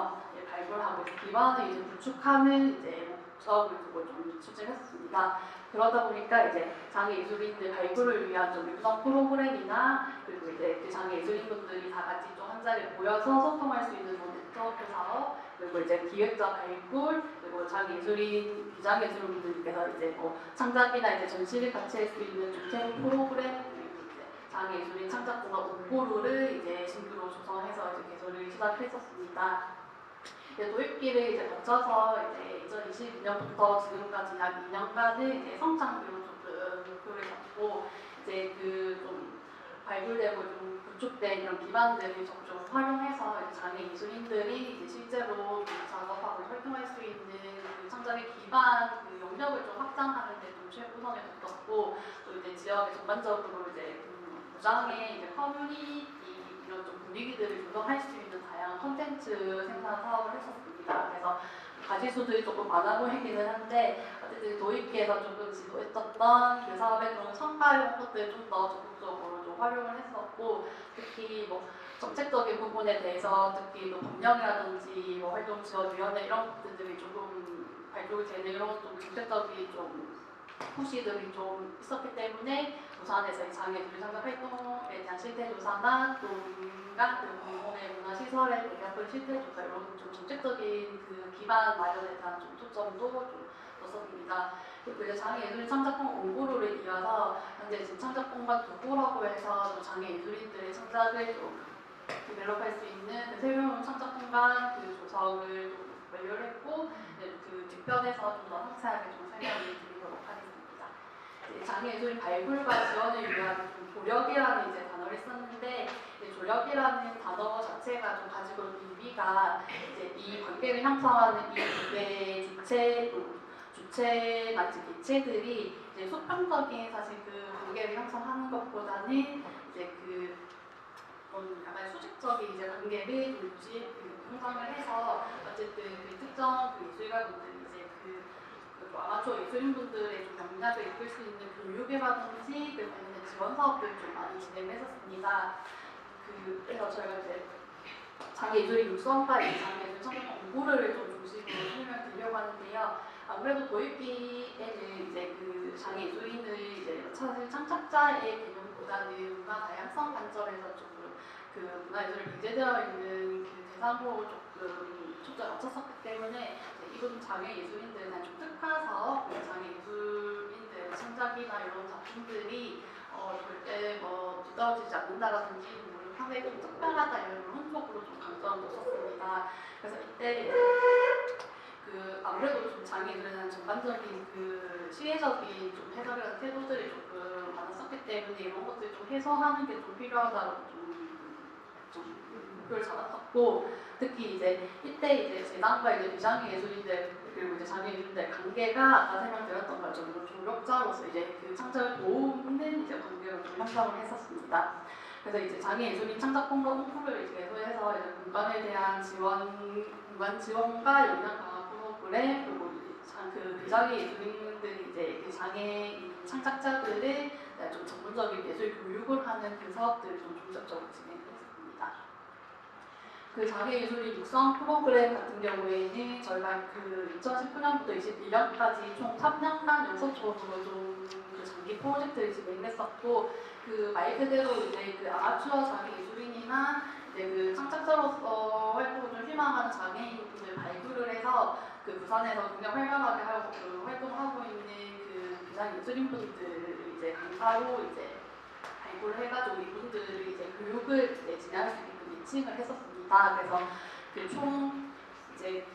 발굴하고 기반을 이제 구축하는 이제 목적을 두고 좀 추진했습니다. 그러다 보니까 이제 장애예술인들 발굴을 위한 좀 육성 프로그램이나, 그리고 이제 그 장애예술인분들이 다 같이 좀 한 자리에 모여서 소통할 수 있는 네트워크 사업, 그리고 이제 기획자 발굴, 그리고 장애예술인 비장애예술인분들께서 이제 뭐 창작이나 이제 전시를 같이 할 수 있는 좀 체험 프로그램, 그리고 이제 장애예술인 창작공간 온보루를 이제 신규로 조성해서 이제 개설을 시작했었습니다. 도입기를 이제 거쳐서 이제 2022년부터 지금까지 약 2년간은 이제 성장기로 조금 목표를 잡고, 이제 그 좀 발굴되고 좀 구축된 이런 기반들을 적극 활용해서 이제 장애 예술인들이 이제 실제로 좀 작업하고 활동할 수 있는 그 창작의 기반 그 영역을 좀 확장하는 데 좀 최우선을 뒀었고, 또 이제 지역에 전반적으로 이제 무장애 이제 커뮤니티 이런 좀 분위기들을 조성할 수 있는 다양한 콘텐츠 생산 사업을 했었습니다. 그래서 가지수들이 조금 많아 보이기는 한데, 어쨌든 도입기에서 조금 지도했었던 그 사업의 좀 성과용 것들을 좀 더 적극적으로 좀 활용을 했었고, 특히 뭐 정책적인 부분에 대해서 특히 뭐 법령이라든지 뭐 활동지원위원회 이런 것들이 조금 발족이 되는 이런 좀 정책적인 좀 푸시들이 좀 있었기 때문에 부산에서 이 장애예술 창작 활동에 대한 실태조사나 또 민간 그리고 공공의 문화시설에 대한 실태조사 이런 좀 정책적인 그 기반 마련에 대한 좀 초점도 좀 넣었습니다. 그리고 이제 장애예술 창작공간 온구루를 이어서 현재 지금 창작공간 2구라고 해서 장애예술인들의 창작을 좀 디벨롭할 수 있는 그 새로운 창작공간 그 조성을 좀 완료를 했고, 그 뒷편에서 좀 더 상세하게 좀 설명을 드리도록 하겠습니다. 장애예술 발굴과 지원을 위한 좀 조력이라는 이제 단어를 썼는데, 조력이라는 단어 자체가 좀 가지고 있는 의미가 이제 이 관계를 형성하는 이 두 개의 주체나 이제 개체들이 이제 수평적인 사실 그 관계를 형성하는 것보다는 이제 약간 수직적인 이제 관계를 좀 형성을 해서 어쨌든 그 특정 그 예술가분들이 이제 아마추어 예술인분들의 좀 역량을 이끌 수 있는 교육이라든지 그리고 아니면 지원 사업들을 좀 많이 진행했었습니다. 그래서 저희가 이제 장애예술의 육성과 장애예술 청년 공부를 좀 중심으로 설명드리려고 하는데요. 아무래도 도입기에는 이제 그 장애예술인을 이제 사실 창작자의 개념보다는 문화 다양성 관점에서 조금 그 문화예술에 비제되어 있는 그 대상으로 조금 초점을 맞췄었기 때문에 이분 장애예술인들은 좀 특화서 장애예술인들 창작이나 이런 작품들이 절대 뭐 뒤떨어지지 않는다라든지 상당히 좀 특별하다 이런 쪽으로 좀 강조를 뒀었습니다. 그래서 이때 아무래도 좀 장애인들은 전반적인 시혜적인 좀 해석이라는 태도들이 조금 많았었기 때문에 이런 것들 좀 해소하는 게 좀 필요하다고 좀 목표를 잡았었고 특히 이제 이때 이제 재단과 이제 비장애 예술인들 그리고 이제 장애 예술인들 관계가 아까 설명드렸던 것처럼 조력자로서 이제 그 창작을 도우는 이제 관계를 좀 형성을 했었습니다. 그래서 이제 장애 예술인 창작공과 홍보를 이제 개소해서 이제 공간에 대한 공간 지원과 역량 강화 프로그램 그리고 그 비장애 예술인들이 이제 그 장애인 창작자들의 좀 전문적인 예술 교육을 하는 그 사업들을 좀 중점적으로 진행했습니다. 그 장애예술인 육성 프로그램 같은 경우에는 저희가 2019년부터 21년까지 총 3년간 연속적으로 좀 장기 프로젝트를 진행했었고 말 그대로 이제 아마추어 장애예술인이나 이제 창작자로서 활동을 좀 희망하는 장애인분들 발굴을 해서 부산에서 굉장히 활발하게 활동하고 있는 비장예술인분들을 이제 강사로 이제 발굴을 해가지고 이분들을 이제 교육을 이제 진행할 수 있게끔 매칭을 했었습니다. 그래서 총 이제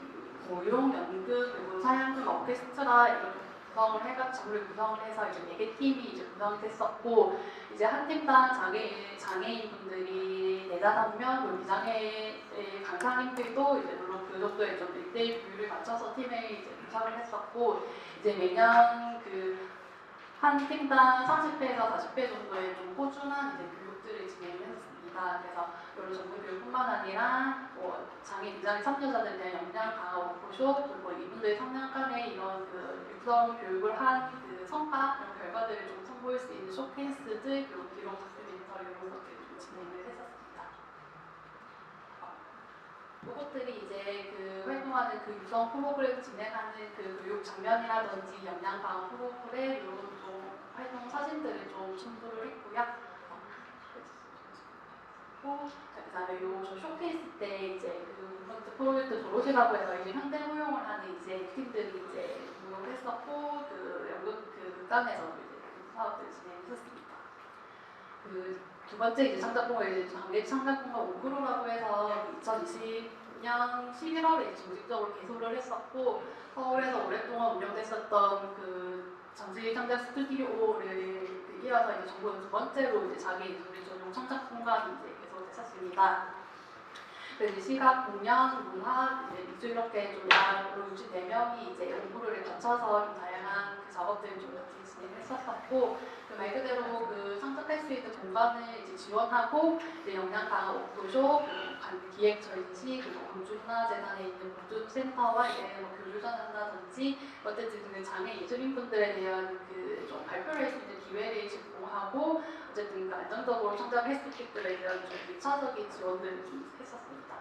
고용 연극 그리고 사양극 오케스트라 이런 구성을 구성을 해서 이제 4개 팀이 이제 구성이 됐었고 이제 한 팀당 장애인분들이 4-5명 그리고 비장애의 강사님들도 이제 물론 그 정도의 좀 1대1 비율을 맞춰서 팀에 이제 구성을 했었고 이제 매년 한 팀당 30배에서 40배 정도의 좀 꾸준한 이제 교육들을 진행을 했었습니다. 그래서 이런 전문 교육뿐만 아니라 장애 비장애 참여자들에 대한 역량 강화 워크숍 그리고 이분들의 3년간의 이런 육성 교육을 한 성과 이런 결과들을 좀 선보일 수 있는 쇼케이스들 그리고 기록 다큐멘터리 이런 것들을 좀 진행을 했었습니다. 이것들이 이제 활동하는 육성 프로그램 진행하는 교육 장면이라든지 역량 강화 프로그램 이런 좀 활동 사진들을 좀 첨부를 했고요. 그다음에 저 쇼케이스 때 이제 무먼트 프로젝트 도로시라고 해서 이제 현대 무용을 하는 이제 팀들이 이제 무용을 했었고 연극 극단에서 이제 사업들을 진행했었습니다. 두 번째 이제 창작공을 이제 장례 창작공과 오크로라고 해서 2020년 11월에 이제 정식적으로 개소를 했었고 서울에서 오랫동안 운영됐었던 장수희 창작 스튜디오를 이어서 이제 전국 두 번째로 이제 장애 예술인 전용 창작 공간이 이제 개소됐었습니다. 그래서 시각, 공연, 문화, 이제 미술 이렇게 좀 여러 64명이 이제 공부를 거쳐서 좀 다양한 작업들을 좀 같이 진행했었고 말 그대로 창작할 수 있는 공간을 이제 지원하고 이제 역량 강화 워크숍, 기획 전시, 그리고 광주문화재단에 있는 공주센터와 이제 교류전 한다든지 어쨌든 장애 예술인분들에 대한 좀 발표를 할 수 있는 기회를 제공하고 어쨌든 안정적으로 창작할 수 있게끔 대한 좀 2차적인 지원들을 좀 했었습니다.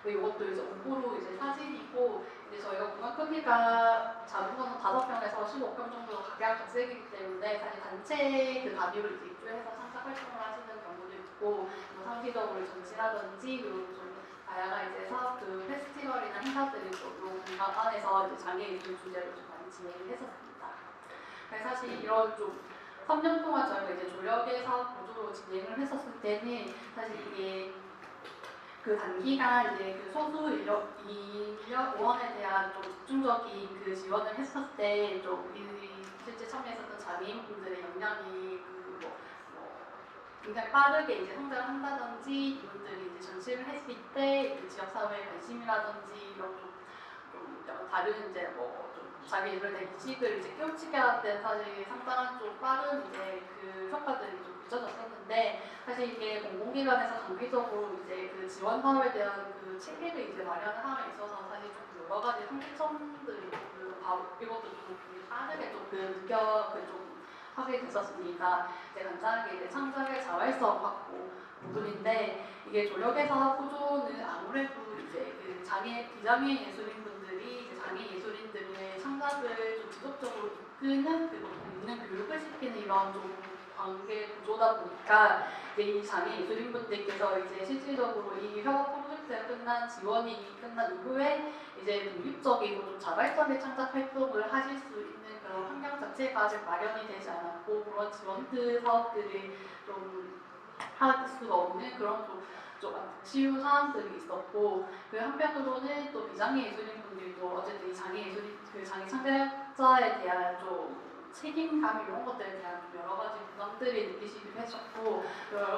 이것도 이제 온보로 이제 사진이고 이제 저희가 공간 크기가 자부관은 5평에서 15평 정도 각색이기 때문에 사실 단체 단위로 이제 입주해서 창작 활동을 하시는 경우도 있고 상시적으로 전시라든지 그리고 좀 다양한 이제 사업 페스티벌이나 행사들을 좀 공간 안에서 이제 장애예술 주제로 좀 많이 진행을 했었습니다. 그래서 사실 이런 좀 3년 동안 저희가 이제 조력의 사업 구조로 진행을 했었을 때는 사실 이게 단기간 이제 소수 인력 원에 대한 좀 집중적인 지원을 했었을 때 좀 실제 참여했었던 장애인분들의 역량이 굉장히 빠르게 이제 성장을 한다든지 이분들이 이제 전시를 했을 때 지역사회의 관심이라든지 이런 좀 좀 다른 이제 뭐좀 자기 예술에 이직을 이제 깨우치게 하는 데는 사실 상당한 좀 빠른 이제 그 효과들이 좀 빚어졌었는데 사실 이게 공공기관에서 장기적으로 이제 그 지원 사업에 대한 그 체계를 이제 마련함에 있어서 사실 좀 여러 가지 한계점들이 이것도 좀 빠르게 좀 하게 됐었습니다. 이제 간단하게 이제 창작의 자활성 확보 부분인데 이게 조력에서 구조는 아무래도 이제 그 비장애 예술인분들이 이제 장애 예술인들의 창작을 좀 지속적으로 이끄는 그리고 있는 교육을 시키는 이런 좀 관계 구조다 보니까 이제 이 장애 예술인분들께서 이제 실질적으로 이 협업 프로젝트가 지원이 끝난 이후에 이제 독립적이고 좀 자발적인 창작 활동을 하실 수 있는 그런 환경 자체가 아직 마련이 되지 않았고 그런 지원드 사업들이 좀 할 수가 없는 그런 좀 아쉬운 상황들이 있었고 그 한편으로는 또 비장애 예술인 분들도 어쨌든 이 장애 예술인 그 장애 창작자에 대한 좀 책임감 이런 것들에 대한 좀 여러 가지 부담들이 느끼시기도 했었고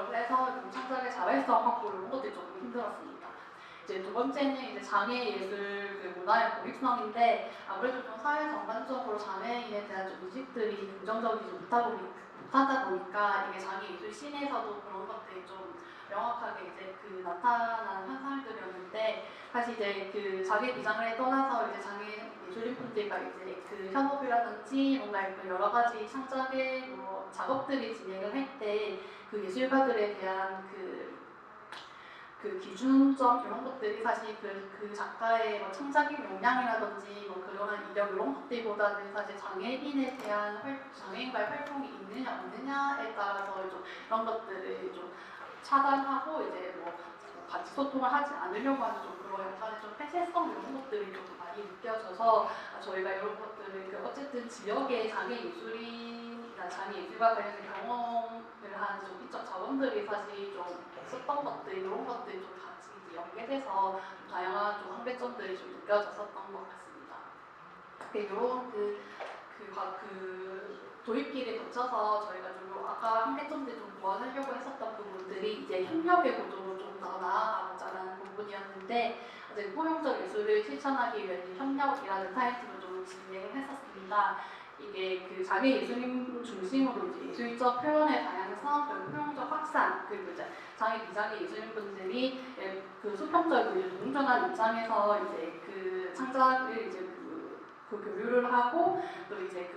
그래서 좀 창작의 자발성 확보 이런 것들이 조금 힘들었습니다. 이제 두 번째는 이제 장애 예술 그 문화의 고립성인데 아무래도 좀 사회 전반적으로 장애인에 대한 좀 인식들이 긍정적이지 못하다 보니까 이게 장애 예술 씬에서도 그런 것들이 좀 명확하게 이제 그 나타나는 현상들이었는데 사실 이제 그 자기 비장을 떠나서 이제 장애 예술인분들과 이제 그 협업이라든지 뭔가 여러 가지 창작의 뭐 작업들이 진행을 할 때 그 예술가들에 대한 그 기준점 이런 것들이 사실 그 작가의 뭐 창작의 역량이라든지 뭐 그러한 이력 이런 것들보다는 사실 장애인에 대한 장애인과의 활동이 있느냐 없느냐에 따라서 좀 이런 것들을 좀 차단하고 이제 뭐 같이 소통을 하지 않으려고 하는 좀 그런 약간의 좀 폐쇄성 이런 것들이 좀 많이 느껴져서 저희가 이런 것들을 어쨌든 지역의 장애 예술인이나 장애 예술과 관련된 경험을 하는 좀 인적 자원들이 사실 좀 없었던 것들 이런 것들이 좀 같이 이제 연계돼서 좀 다양한 좀 한계점들이 좀 느껴졌었던 것 같습니다. 이런 도입기를 거쳐서 저희가 좀 아까 한계점들 좀 보완하려고 했었던 부분들이 이제 협력의 구조로 좀 더 나아가보자는 부분이었는데 이제 포용적 예술을 실천하기 위해 협력이라는 타이틀로 좀 진행을 했었습니다. 이게 그 장애 예술인 중심으로 이제 예술적 표현의 다양성, 그리고 포용적 확산, 그리고 이제 장애 비장애 예술인분들이 그 수평적 공존한 입장에서 이제 그 창작을 이제 그 교류를 하고 또 이제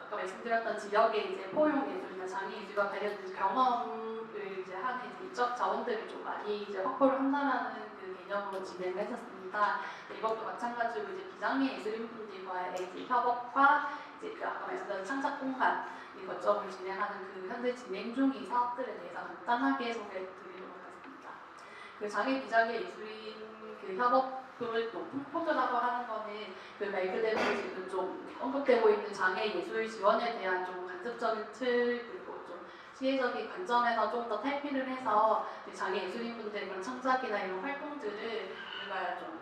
아까 말씀드렸던 지역의 이제 포용 예술이나 장애 예술과 관련된 경험을 이제 하는 인적 자원들을 좀 많이 이제 확보를 한다라는 그 개념으로 진행을 했었습니다. 이것도 마찬가지로 이제 비장애 예술인분들과의 이제 협업과 이제 아까 말씀드린 창작 공간 이 거점을 진행하는 그 현재 진행 중인 사업들에 대해서 간단하게 소개해드리도록 하겠습니다. 그 장애 비장애 예술인 그 협업을 높은 코드라고 하는 거는 그 말 그대로 지금 좀 언급되고 있는 장애 예술 지원에 대한 좀 간접적인 틀 그리고 좀 시혜적인 관점에서 좀 더 탈피를 해서 장애 예술인분들의 그런 창작이나 이런 활동들을 우리가 좀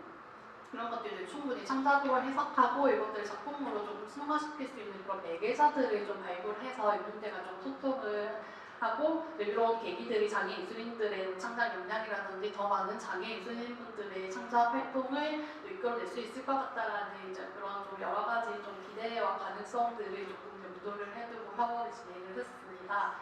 그런 것들을 충분히 창작으로 해석하고 이것들을 작품으로 좀 승화시킬 수 있는 그런 매개자들을 좀 발굴해서 이분들과 좀 소통을 하고 이런 계기들이 장애 예술인들의 창작 역량이라든지 더 많은 장애 예술인분들의 창작 활동을 이끌어낼 수 있을 것 같다라는 이제 그런 좀 여러 가지 좀 기대와 가능성들을 조금 염두를 해두고 협업을 진행을 했습니다.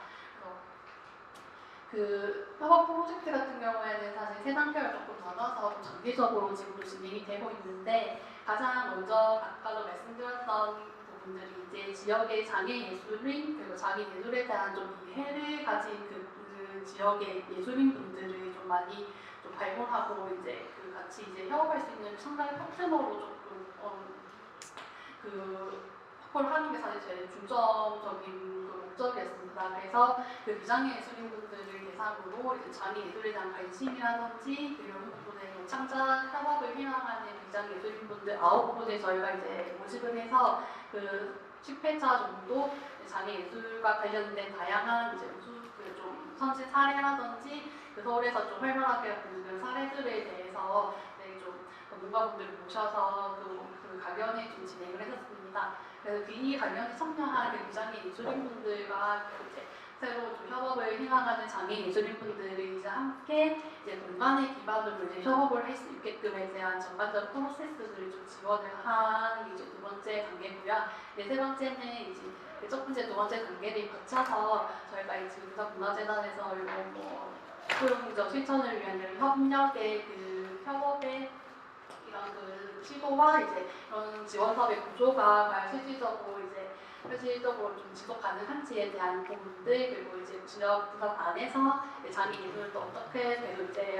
그 협업 프로젝트 같은 경우에는 사실 세 단계를 조금 나눠서 좀 장기적으로 지금도 진행이 되고 있는데 가장 먼저 아까도 말씀드렸던 부분들이 이제 지역의 장애 예술인 그리고 장애 예술에 대한 좀 이해를 가진 그 지역의 예술인 분들을 좀 많이 좀 발굴하고 이제 그 같이 이제 협업할 수 있는 상당히 파트너로 조금 확보를 하는 게 사실 제일 중점적인 목적이었습니다. 그래서 그 비장애 예술인분들을 대상으로 이제 장애 예술에 대한 관심이라든지 이런 부분에 창작 협업을 희망하는 비장애 예술인분들 9분을 저희가 이제 모집을 해서 그 10회차 정도 장애 예술과 관련된 다양한 이제 좀 선진 사례라든지 그 서울에서 좀 활발하게 되는 사례들에 대해서 좀 전문가분들을 모셔서 그 강연을 좀 진행을 했었습니다. 그래서 이 강연에 참여한 비장애 예술인분들과 이제 새로 좀 협업을 희망하는 장애 예술인분들이 이제 함께 이제 공간의 기반으로 이제 협업을 할 수 있게끔에 대한 전반적 프로세스들을 좀 지원을 한 게 이제 두 번째 단계고요. 네, 세 번째는 이제 첫 번째, 두 번째 단계를 거쳐서 저희가 이제 문화재단에서 이런 뭐 포용적 실천을 위한 이런 협력의 그 협업의 이런 그 시도와 이제 이런 지원 사업의 구조가 과연 실질적으로 좀 지속 가능한지에 대한 부분들, 그리고 이제 지역 부서 안에서 장애 예술을 또 어떻게 계속 이제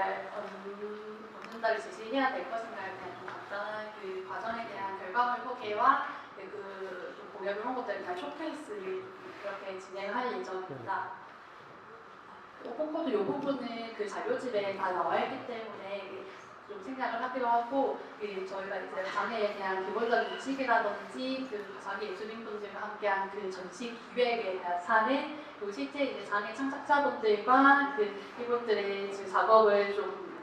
전달을 제시해야 될 것인가에 대한 좀 간단한 그 과정에 대한 결과물 소개와 그 공연 이런 것들에 대한 쇼케이스를 이렇게 진행할 예정입니다. 콩코드 이 부분은 그 자료집에 다 나와 있기 때문에 좀 생각을 하기로 하고, 저희가 이제 장애에 대한 기본적인 인식이라든지 그 장애 예술인분들과 함께한 그 전시 기획에 대한 사례, 그리고 실제 이제 장애 창작자분들과 그 이분들의 그 작업을 좀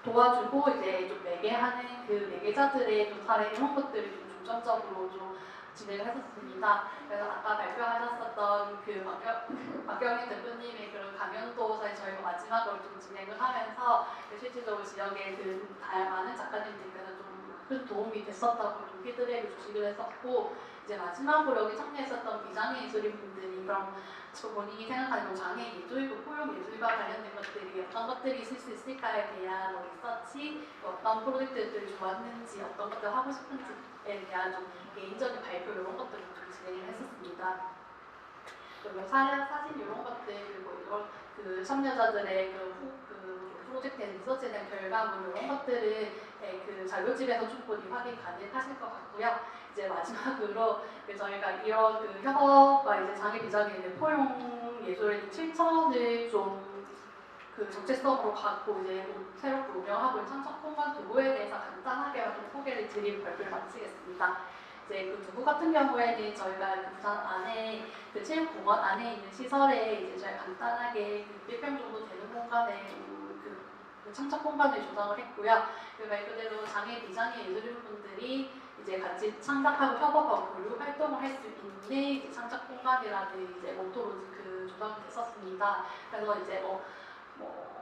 도와주고 이제 좀 매개하는 그 매개자들의 좀 사례 이런 것들을 좀 중점적으로 좀 진행을 했었습니다. 그래서 아까 발표하셨었던 그 박경희 대표님의 그런 강연도 사실 저희가 마지막으로 좀 진행을 하면서 실질적으로 지역의 그 다양한 작가님들께서 좀 큰 도움이 됐었다고 좀 피드백을 주시기도 했었고, 이제 마지막으로 여기 참여했었던 비장애 예술인 분들이 그럼 본인이 생각하는 장애 예술과 포용 예술과 관련된 것들이 어떤 것들이 있을 수 있을까에 대한 리서치, 어떤 프로젝트들이 좋았는지, 어떤 것들 하고 싶은지에 대한 좀 개인적인 발표 이런 것들을 좀 진행을 했었습니다. 그리고 사진 이런 것들, 그리고 이런 그 참여자들의 그 프로젝트의 리서치에 대한 결과물 이런 것들을 그 자료집에서 충분히 확인 가능하실 것 같고요. 이제 마지막으로 저희가 이런 그 협업과 이제 장애 비장애인 포용 예술의 실천을 좀 그 정체성으로 갖고 이제 새롭게 운영하고 있는 창작공간 두부에 대해서 간단하게 좀 소개를 드린 발표를 마치겠습니다. 이제 그 두부 같은 경우에는 저희가 그 부산 안에 그 체육공원 안에 있는 시설에 이제 저희가 간단하게 600평 정도 되는 공간에 그 창작 공간을 조성을 했고요. 그 말 그대로 장애 비장애 예술인분들이 이제 같이 창작하고 협업하고 교류 활동을 할 수 있는 이제 창작 공간이라는 이제 모토로 그 조성이 됐었습니다. 그래서 이제 뭐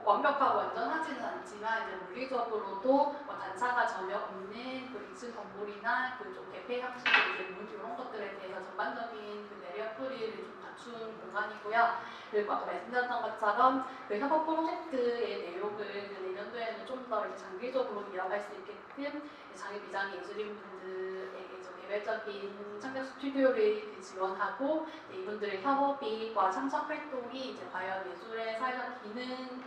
완벽하고 완전하지는 않지만 이제 물리적으로도 뭐 단차가 전혀 없는 그 2층 건물이나 그 좀 개폐 형식의 이제 문 이런 것들에 대해서 전반적인 그 내리어 뿌리를 좀 갖춘 공간이고요. 그리고 아까 말씀드렸던 것처럼 그 협업 프로젝트의 내용을 그 내년도에는 좀 더 장기적으로 이어갈 수 있게끔 장애 비장애 예술인분들에게 좀 개별적인 창작 스튜디오를 지원하고 이분들의 협업과 창작 활동이 이제 과연 예술의 사회적 기능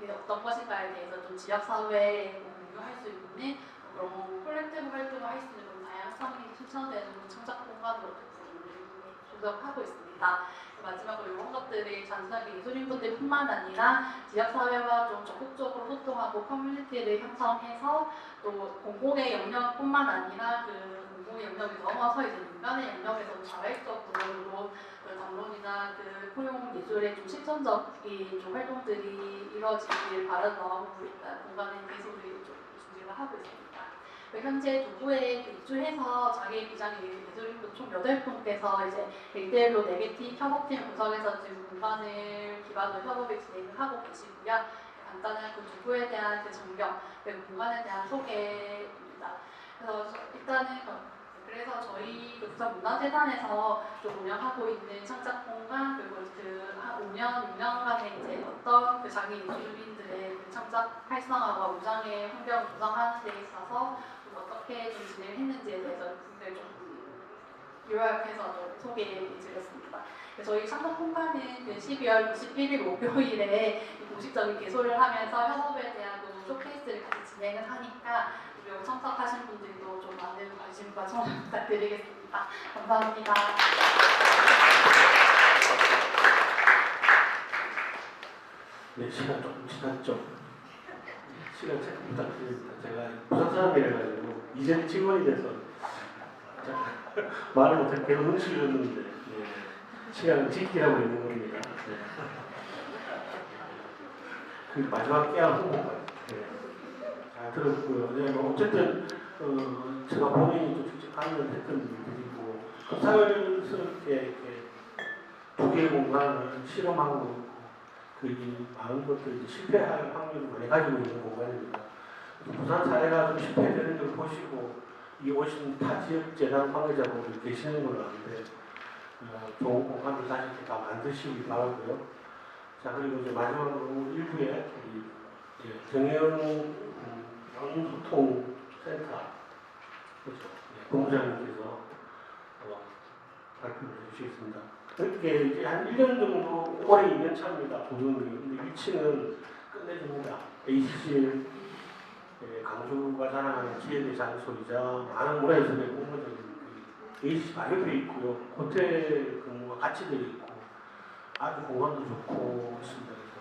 어떤 것인가에 대해서 좀 지역사회에 공유할 수 있는 그런 콜렉티브 활동을 할 수 있는 그런 다양성이 실천되는 창작 공간으로 조성하고 있습니다. 마지막으로 이런 것들이 단순하게 예술인분들뿐만 아니라 지역사회와 좀 적극적으로 소통하고 커뮤니티를 형성해서 또 공공의 영역뿐만 아니라 그 공공의 영역을 넘어서 이제 민간의 영역에서 자발적으로 그 담론이나 그 포용 예술의 좀 실천적인 좀 활동들이 이루어지길 바라는 마음으로 일단 공간의 계속을 좀 준비를 하고 있습니다. 현재 두부에 입주해서 장애 비장애 예술인분 총 8분께서 이제 1대1로 네개팀 협업팀 구성해서 지금 공간을 기반으로 협업을 진행을 하고 계시고요. 간단한 그 두부에 대한 그 전경 그리고 공간에 대한 소개입니다. 그래서 저희 그 부산 문화재단에서 좀 운영하고 있는 창작 공간 그리고 그 한 5년, 6년간의 이제 어떤 그 장애 예술인들의 그 창작 활성화와 무장애 환경을 구성하는 데 있어서 좀 어떻게 좀 진행했는지에 대해서 굉장히 좀 요약해서 좀 소개해드렸습니다. 저희 창작 공간은 그 12월 21일 목요일에 공식적인 개소를 하면서 협업에 대한 그 쇼케이스를 같이 진행을 하니까 그리고 참석하신 분들도 좀 많은 관심과 청원 부탁드리겠습니다. 감사합니다. 네, 시간 조금 지났죠. 시간 체크 부탁드립니다. 제가 부산 사람이라가지고 이제 직원이 돼서 말을 못해 계속 눈치를 줬는데 네, 시간을 지키라고 있는 겁니다. 네. 그 마지막 깨알 홍보까지 네. 잘 들었고요. 네, 뭐 어쨌든 제가 본인이 좀 직접 강연을 했던 일들이고 사회스럽게 이렇게 두 두 개의 공간을 실험하고 있고 그 많은 것들이 실패할 확률을 많이 가지고 있는 공간입니다. 부산 사례가 좀 실패되는 걸 보시고 이 오신 타 지역 재단 관계자분들 계시는 걸로 아는데 좋은 공간을 다시 다 만드시기 바라고요. 자 그리고 이제 마지막으로 일부에 정혜원 소통센터 그렇죠. 본부장님께서 발표를 해주시겠습니다. 그렇게 이제 한 1년 정도 올해 2년 차입니다. 보존이. 근데 위치는 끝내줍니다. ACC 강주가 자랑하는 지역의 장소이자 많은 문화예술의 공모적인 ACC 바로 옆에 있고요. 호텔 근무가 같이 되어 있고 아주 공간도 좋고 있습니다. 그래서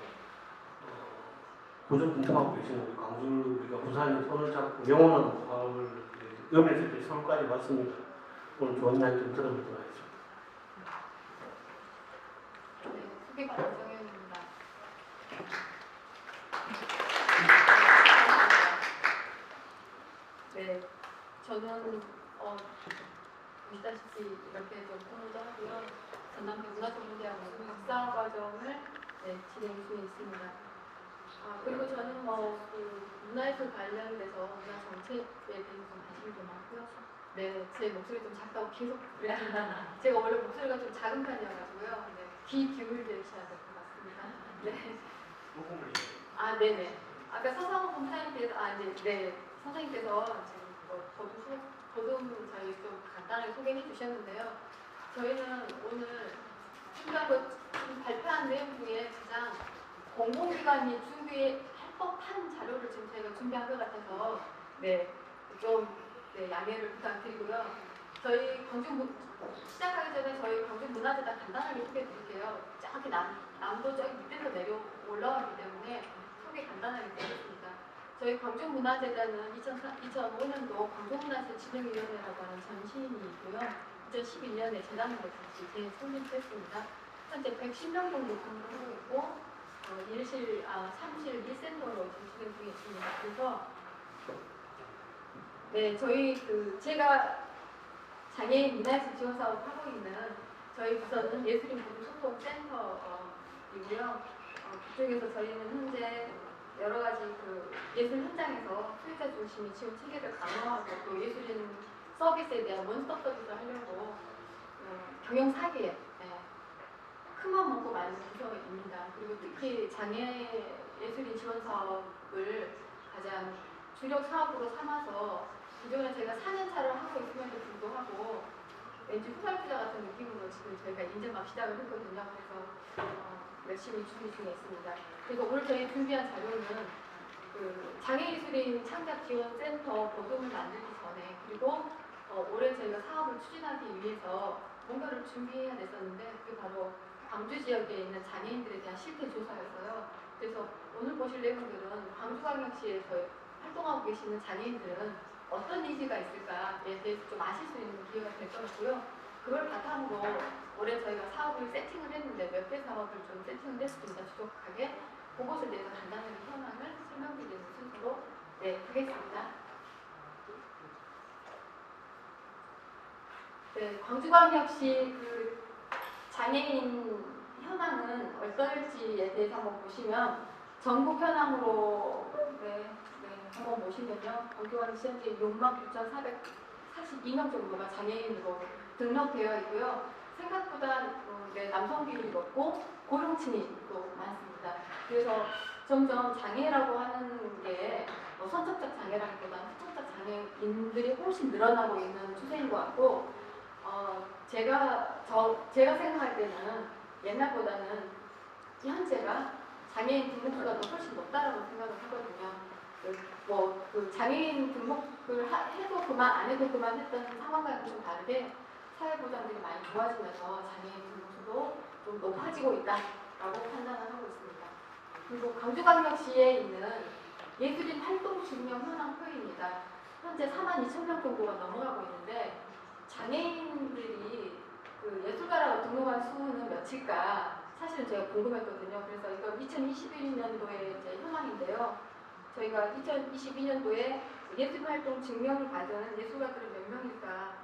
고정 분투하고 계시는 우리 광주 우리가 부산에 손을 잡고 영원한 과학을 염했을 때 서울까지 왔습니다. 오늘 좋은 날 좀 들어보도록 하겠습니다. 네, 소개받은 정혜입니다. 네, 저는 보시다시피 이렇게 좀 공부도 하고요. 전남대 문화전문대학원 박사 과정을 진행 중에 있습니다. 그리고 저는 그 문화예술 관련돼서 문화 정책에 대해서 관심이 좀 많고요. 네, 제 목소리 좀 작다고 계속 그래야 된다. 제가 원래 목소리가 좀 작은 편이어가지고요. 네, 귀 기울이셔야 될 것 같습니다. 네. 네네. 아까 서상호 본부장님께서, 선생님께서 지금 거듭 저희 좀 간단하게 소개해 주셨는데요. 저희는 오늘 발표한 내용 중에 가장 공공기관이 준비할 법한 자료를 지금 저희가 준비한 것 같아서 양해를 부탁드리고요. 저희 시작하기 전에 저희 광주문화재단 간단하게 소개해 드릴게요. 저기 남도 저기 밑에서 올라왔기 때문에 소개 간단하게 드리겠습니다. 저희 광주문화재단은 2005년도 광주문화재진흥위원회라고 하는 전신이 있고요. 2011년에 재단으로 다시 재설립됐습니다. 현재 110명 정도 근무하고 있고 사무실 1센터로 지금 진행 중에 있습니다. 그래서 제가 장애인 문화예술 지원 사업 하고 있는 저희 부서는 예술인 소통센터이고요. 그쪽에서 저희는 현재 여러 가지 예술 현장에서 소유자 중심의 지원 체계를 강화하고 또 예술인 서비스에 대한 원스톱 서비스를 하려고 경영 사기에 큰맘 먹고 만든 부서입니다. 그리고 특히 장애 예술인 지원 사업을 가장 주력 사업으로 삼아서 기존에 저희가 4년차를 하고 있음에도 불구하고 왠지 후발주자 같은 느낌으로 지금 저희가 이제 막 시작을 했거든요. 그래서 열심히 준비 중에 있습니다. 그래서 오늘 저희 준비한 자료는 장애예술인 창작지원센터 보도를 만들기 전에 그리고 올해 저희가 사업을 추진하기 위해서 뭔가를 준비해야 됐었는데 그게 바로 광주 지역에 있는 장애인들에 대한 실태 조사였어요. 그래서 오늘 보실 내용들은 광주광역시에 활동하고 계시는 장애인들은 어떤 니즈가 있을까에 대해서 좀 아실 수 있는 기회가 될 것 같고요. 그걸 바탕으로 올해 저희가 사업을 세팅을 했는데 몇 개 사업을 좀 세팅을 했습니다. 주독하게 그것에 대해서 간단하게 현황을 설명드리는 순서로 하겠습니다. 광주광역시 장애인 현황은 어떨지에 대해서 한번 보시면 전국 현황으로 한번 보시면요. 광주광역시 현재 69,442명 정도가 장애인으로 등록되어 있고요. 생각보다 남성 비율이 높고 고령층이 또 많습니다. 그래서 점점 장애라고 하는 게 선천적 장애라기보다는 후천적 장애인들이 훨씬 늘어나고 있는 추세인 것 같고 제가 생각할 때는 옛날보다는 현재가 장애인 등록수가 더 훨씬 높다라고 생각을 하거든요. 장애인 등록을 해도 그만 안 해도 그만 했던 상황과는 좀 다르게 사회보장들이 많이 좋아지면서 장애인 등록수도 좀 높아지고 있다라고 판단을 하고 있습니다. 그리고 광주광역시에 있는 예술인 활동 증명 현황 표입니다. 현재 42,000명 정도가 넘어가고 있는데 장애인들이 예술가라고 등록한 수는 몇일까 사실은 제가 궁금했거든요. 그래서 이거 2021년도의 현황인데요. 저희가 2022년도에 예술활동 증명을 받은 예술가들은 몇 명일까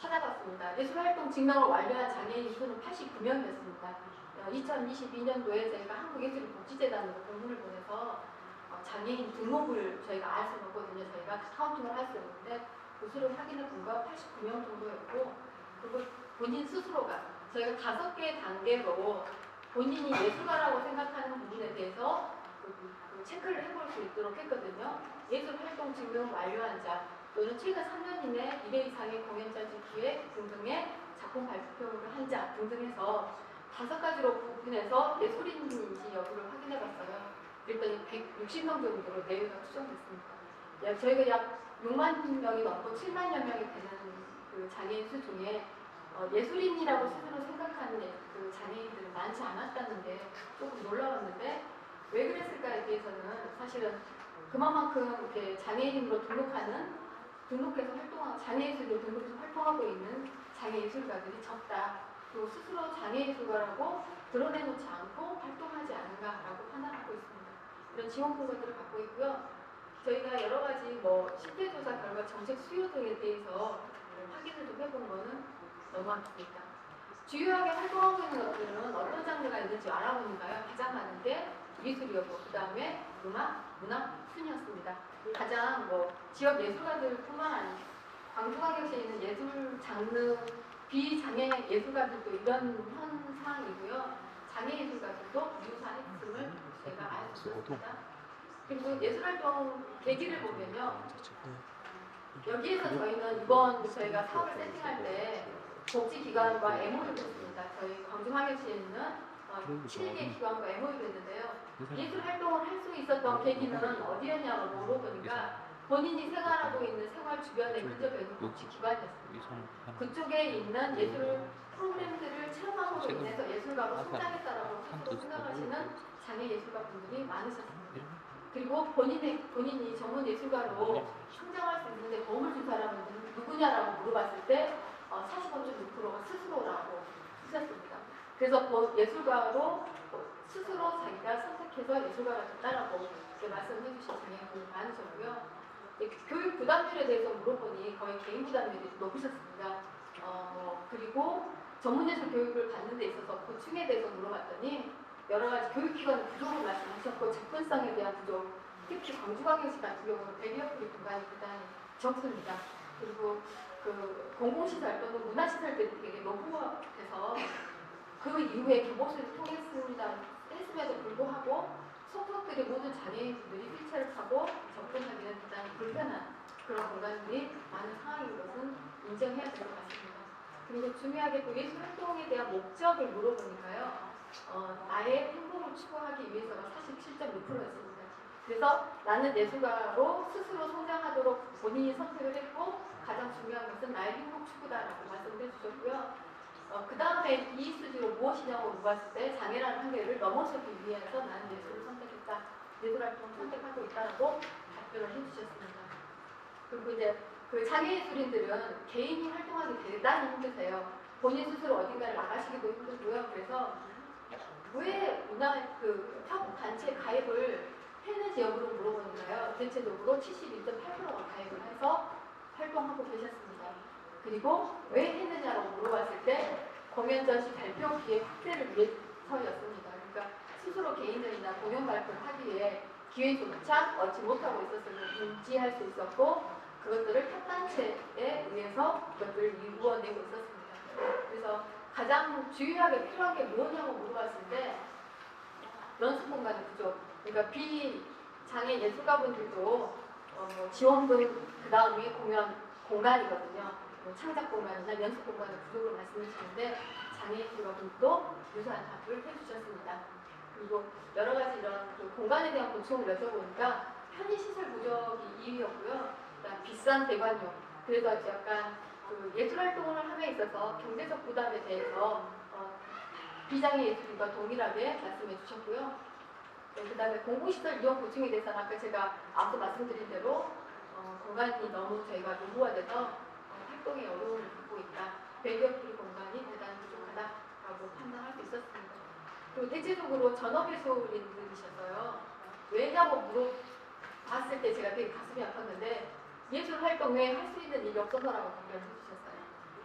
찾아봤습니다. 예술활동 증명을 완료한 장애인 수는 89명이었습니다. 2022년도에 저희가 한국예술복지재단으로 공문을 보내서 장애인 등록을 저희가 알 수는 없거든요. 저희가 카운팅을 할 수 없는데 그 수를 확인해 본 거 89명 정도였고, 그리고 본인 스스로가 저희가 5개 단계로 본인이 예술가라고 생각하는 부분에 대해서 그 체크를 해볼 수 있도록 했거든요. 예술활동 증명 완료한 자, 또는 최근 3년 이내 1회 이상의 공연자지 기획 등등의 작품 발표를 한 자 등등 해서 5가지로 구분해서 예술인인지 여부를 확인해봤어요. 그랬더니 160명 정도로 내외가 추정됐습니다. 저희가 약 6만 명이 넘고 7만여 명이 되는 그 장애인 수 중에 예술인이라고 스스로 생각하는 그 장애인들은 많지 않았다는 게 조금 놀라웠는데, 왜 그랬을까에 대해서는 사실은 그만큼 이렇게 장애인으로 등록해서 활동하고 장애예술로 등록해서 활동하고 있는 장애예술가들이 적다. 그리고 스스로 장애예술가라고 드러내놓지 않고 활동하지 않은가라고 판단하고 있습니다. 이런 지원 근거들을 갖고 있고요. 저희가 여러 가지 실태조사 결과 정책 수요 등에 대해서 확인을 좀 해본 거는 넘어왔습니다. 주요하게 활동하고 있는 것들은 어떤 장르가 있는지 알아보니까요. 가장 많은 게 미술이었고, 그 다음에 음악, 문학, 순이었습니다. 가장 지역 예술가들뿐만 아니라 광주광역시에 있는 예술 장르 비장애 예술가들도 이런 현상이고요. 장애 예술가들도 유사했음을 제가 알 수 있습니다. 그리고 예술활동 계기를 보면요. 여기에서 저희는 이번 저희가 사업을 세팅할 때 복지기관과 MOU를 했습니다. 저희 광주광역시에 있는 7개 기관과 MOU를 했는데요. 예술활동을 할 수 있었던 계기는 어디였냐고 물어보니까 본인이 생활하고 있는 생활 주변에 근접해 있는 복지기관이었습니다. 그쪽에 있는 예술 프로그램들을 체험함으로 인해서 예술가로 성장했다라고 스스로 생각하시는 장애 예술가 분들이 많으셨습니다. 그리고 본인이 전문 예술가로 성장할 수 있는데 도움을 준 사람은 누구냐라고 물어봤을 때 45.6%가 스스로라고 하셨습니다. 그래서 예술가로 스스로 자기가 선택해서 예술가가 됐다라고 말씀해 주신 장애인분이 많으셨고요. 교육 부담률에 대해서 물어보니 거의 개인 부담률이 높으셨습니다. 그리고 전문예술 교육을 받는 데 있어서 고충에 대해서 물어봤더니 여러 가지 교육기관의 부족을 말씀하셨고, 접근성에 대한 부족, 특히 광주광역시 같은 경우는 배리어프리 공간이 대단히 적습니다. 그리고 그 공공시설 또는 문화시설들이 되게 노후화돼서 그 이후에 교보수를 했음에도 불구하고 속속들이 모든 장애인분들이 휠체어를 타고 접근하기는 대단히 불편한 그런 공간들이 많은 상황인 것은 인정해야 될 것 같습니다. 그리고 중요하게 또 예술활동에 대한 목적을 물어보니까요. 나의 행복을 추구하기 위해서가 47.6%였습니다. 그래서 나는 예술가로 스스로 성장하도록 본인이 선택을 했고, 가장 중요한 것은 나의 행복 추구다라고 말씀을 해주셨고요. 그 다음에 이익수지로 무엇이냐고 물어봤을 때 장애라는 한계를 넘어서기 위해서 나는 예술을 선택했다, 예술활동을 선택하고 있다라고 답변을 해주셨습니다. 그리고 이제 그 장애예술인들은 개인이 활동하기 대단히 힘드세요. 본인 스스로 어딘가를 나가시기도 힘들고요. 그래서 왜 협 단체 가입을 했는지 여부를 물어보니까요. 전체적으로 71.8%가 가입을 해서 활동하고 계셨습니다. 그리고 왜 했느냐고 물어봤을 때 공연 전시 발표 기회 확대를 위해서였습니다. 그러니까 스스로 개인전이나 공연 발표를 하기 위해 기회조차 얻지 못하고 있었음을 인지할 수 있었고, 그것들을 협단체에 의해서 그것들을 이루어내고 있었습니다. 그래서 가장 주요하게 필요한 게 뭐냐고 물어봤을 때 연습 공간의 부족, 그러니까 비장애 예술가분들도 지원금 그 다음에 공연 공간이거든요. 창작 공간이나 연습 공간의 부족을 말씀해주시는데 장애 예술가분들도 유사한 답을 해주셨습니다. 그리고 여러 가지 이런 공간에 대한 보충을 여쭤보니까 편의시설 부족이 2위였고요. 그다음 비싼 대관료. 그래서 약간 예술활동을 함에 있어서 경제적 부담에 대해서 비장애 예술인과 동일하게 말씀해 주셨고요. 그 다음에 공공시설 이용 보충에 대해서는 아까 제가 앞서 말씀드린 대로 공간이 너무 저희가 노후화돼서 활동에 어려움을 겪고 있다. 배리어프리 공간이 대단히 부족하다라고 판단할 수 있었습니다. 그리고 대체적으로 전업예술인들이셔서요. 왜냐고 물어봤을 때 제가 되게 가슴이 아팠는데 예술 활동 외에 할 수 있는 일이 없어서라고 답변해 주셨어요.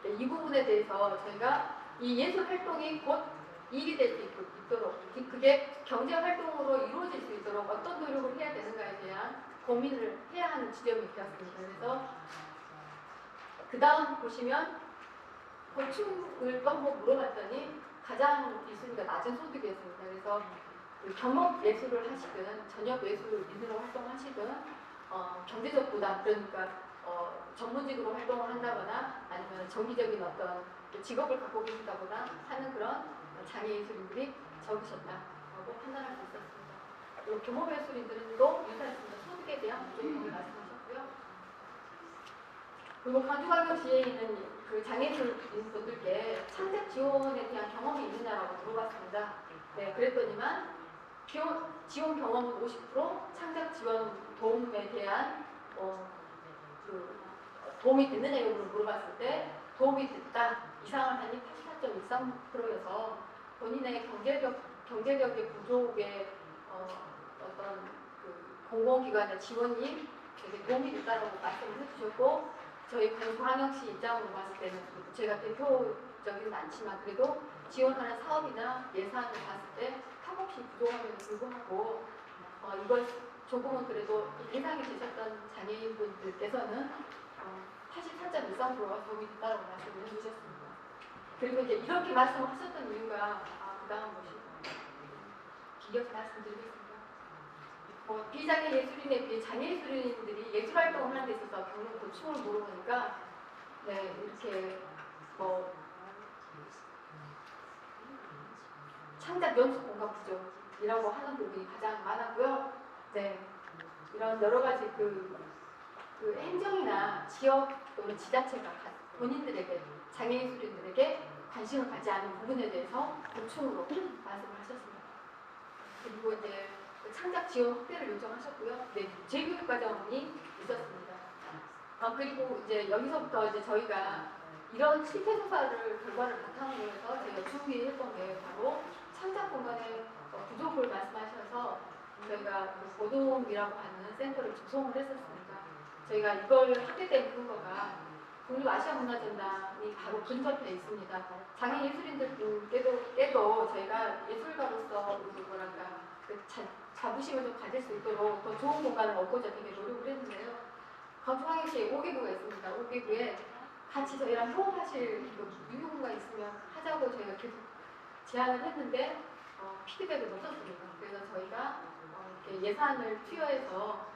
네, 이 부분에 대해서 저희가 이 예술 활동이 곧 일이 될 수 있도록 그게 경제 활동으로 이루어질 수 있도록 어떤 노력을 해야 되는가에 대한 고민을 해야 하는 지점이 되었습니다. 그래서 그 다음 보시면 고충을 또 한번 물어봤더니 가장 1순위가 낮은 소득이었습니다. 그래서 그 경업 예술을 하시든 전역 예술인으로 활동하시든 경제적 부담 그러니까 전문직으로 활동을 한다거나 아니면 정기적인 어떤 직업을 갖고 계신다거나 하는 그런 장애 예술인들이 적으셨다라고 판단할 수 있었습니다. 그리고 경업 예술인들도 유사했습니다. 소득에 대한 부족함을 말씀하셨고요. 그리고 광주광역시에 있는 그 장애인분 분들께 창작 지원에 대한 경험이 있느냐라고 물어봤습니다. 네, 그랬더니만 지원 경험은 50%, 창작 지원 도움에 대한 도움이 됐느냐 이걸 물어봤을 때 도움이 됐다 이상을 하니 84.13%여서 본인의 경제력의 부족에 어떤 그 공공기관의 지원이 되게 도움이 됐다라고 말씀을 해주셨고 저희 광주광역시 입장으로 봤을 때는 제가 대표적이진 않지만 그래도 지원하는 사업이나 예산을 봤을 때 턱없이 부족함에도 불구하고 이걸 조금은 그래도 예상이 되셨던 장애인분들께서는 84.13%가 도움이 됐다고 말씀을 해주셨습니다. 그리고 이제 이렇게 말씀을 하셨던 이유가 그 다음 보시고 길게 말씀드리겠습니다. 비장애 예술인에 비해 장애 예술인들이 예술 활동을 하는 데 있어서 겪는 고충을 물어보니까 네, 이렇게 창작 연수 공간 부족이라고 하는 부분이 가장 많았고요. 네, 이런 여러 가지 그 행정이나 지역 또는 지자체가 본인들에게 장애 예술인들에게 관심을 갖지 않은 부분에 대해서 고충으로 말씀을 하셨습니다. 그리고 이제 창작 지원 확대를 요청하셨고요. 네, 재교육 과정이 있었습니다. 그리고 이제 여기서부터 이제 저희가 이런 실태 조사를 결과를 바탕으로 해서 저희가 준비했던 게 바로 창작 공간의 부족을 말씀하셔서 저희가 고동이라고 하는 센터를 구성을 했었습니다. 저희가 이걸 하게 된 근거가 국립아시아문화전당이 바로 근접해 있습니다. 장애 예술인들께도 저희가 예술가로서 자부심을 좀 가질 수 있도록 더 좋은 공간을 얻고자 되게 노력을 했는데요. 광주광역시에 5개구가 있습니다. 5개구에 같이 저희랑 협업하실 유휴공간 있으면 하자고 저희가 계속 제안을 했는데 피드백을 못 줬습니다. 그래서 저희가 이렇게 예산을 투여해서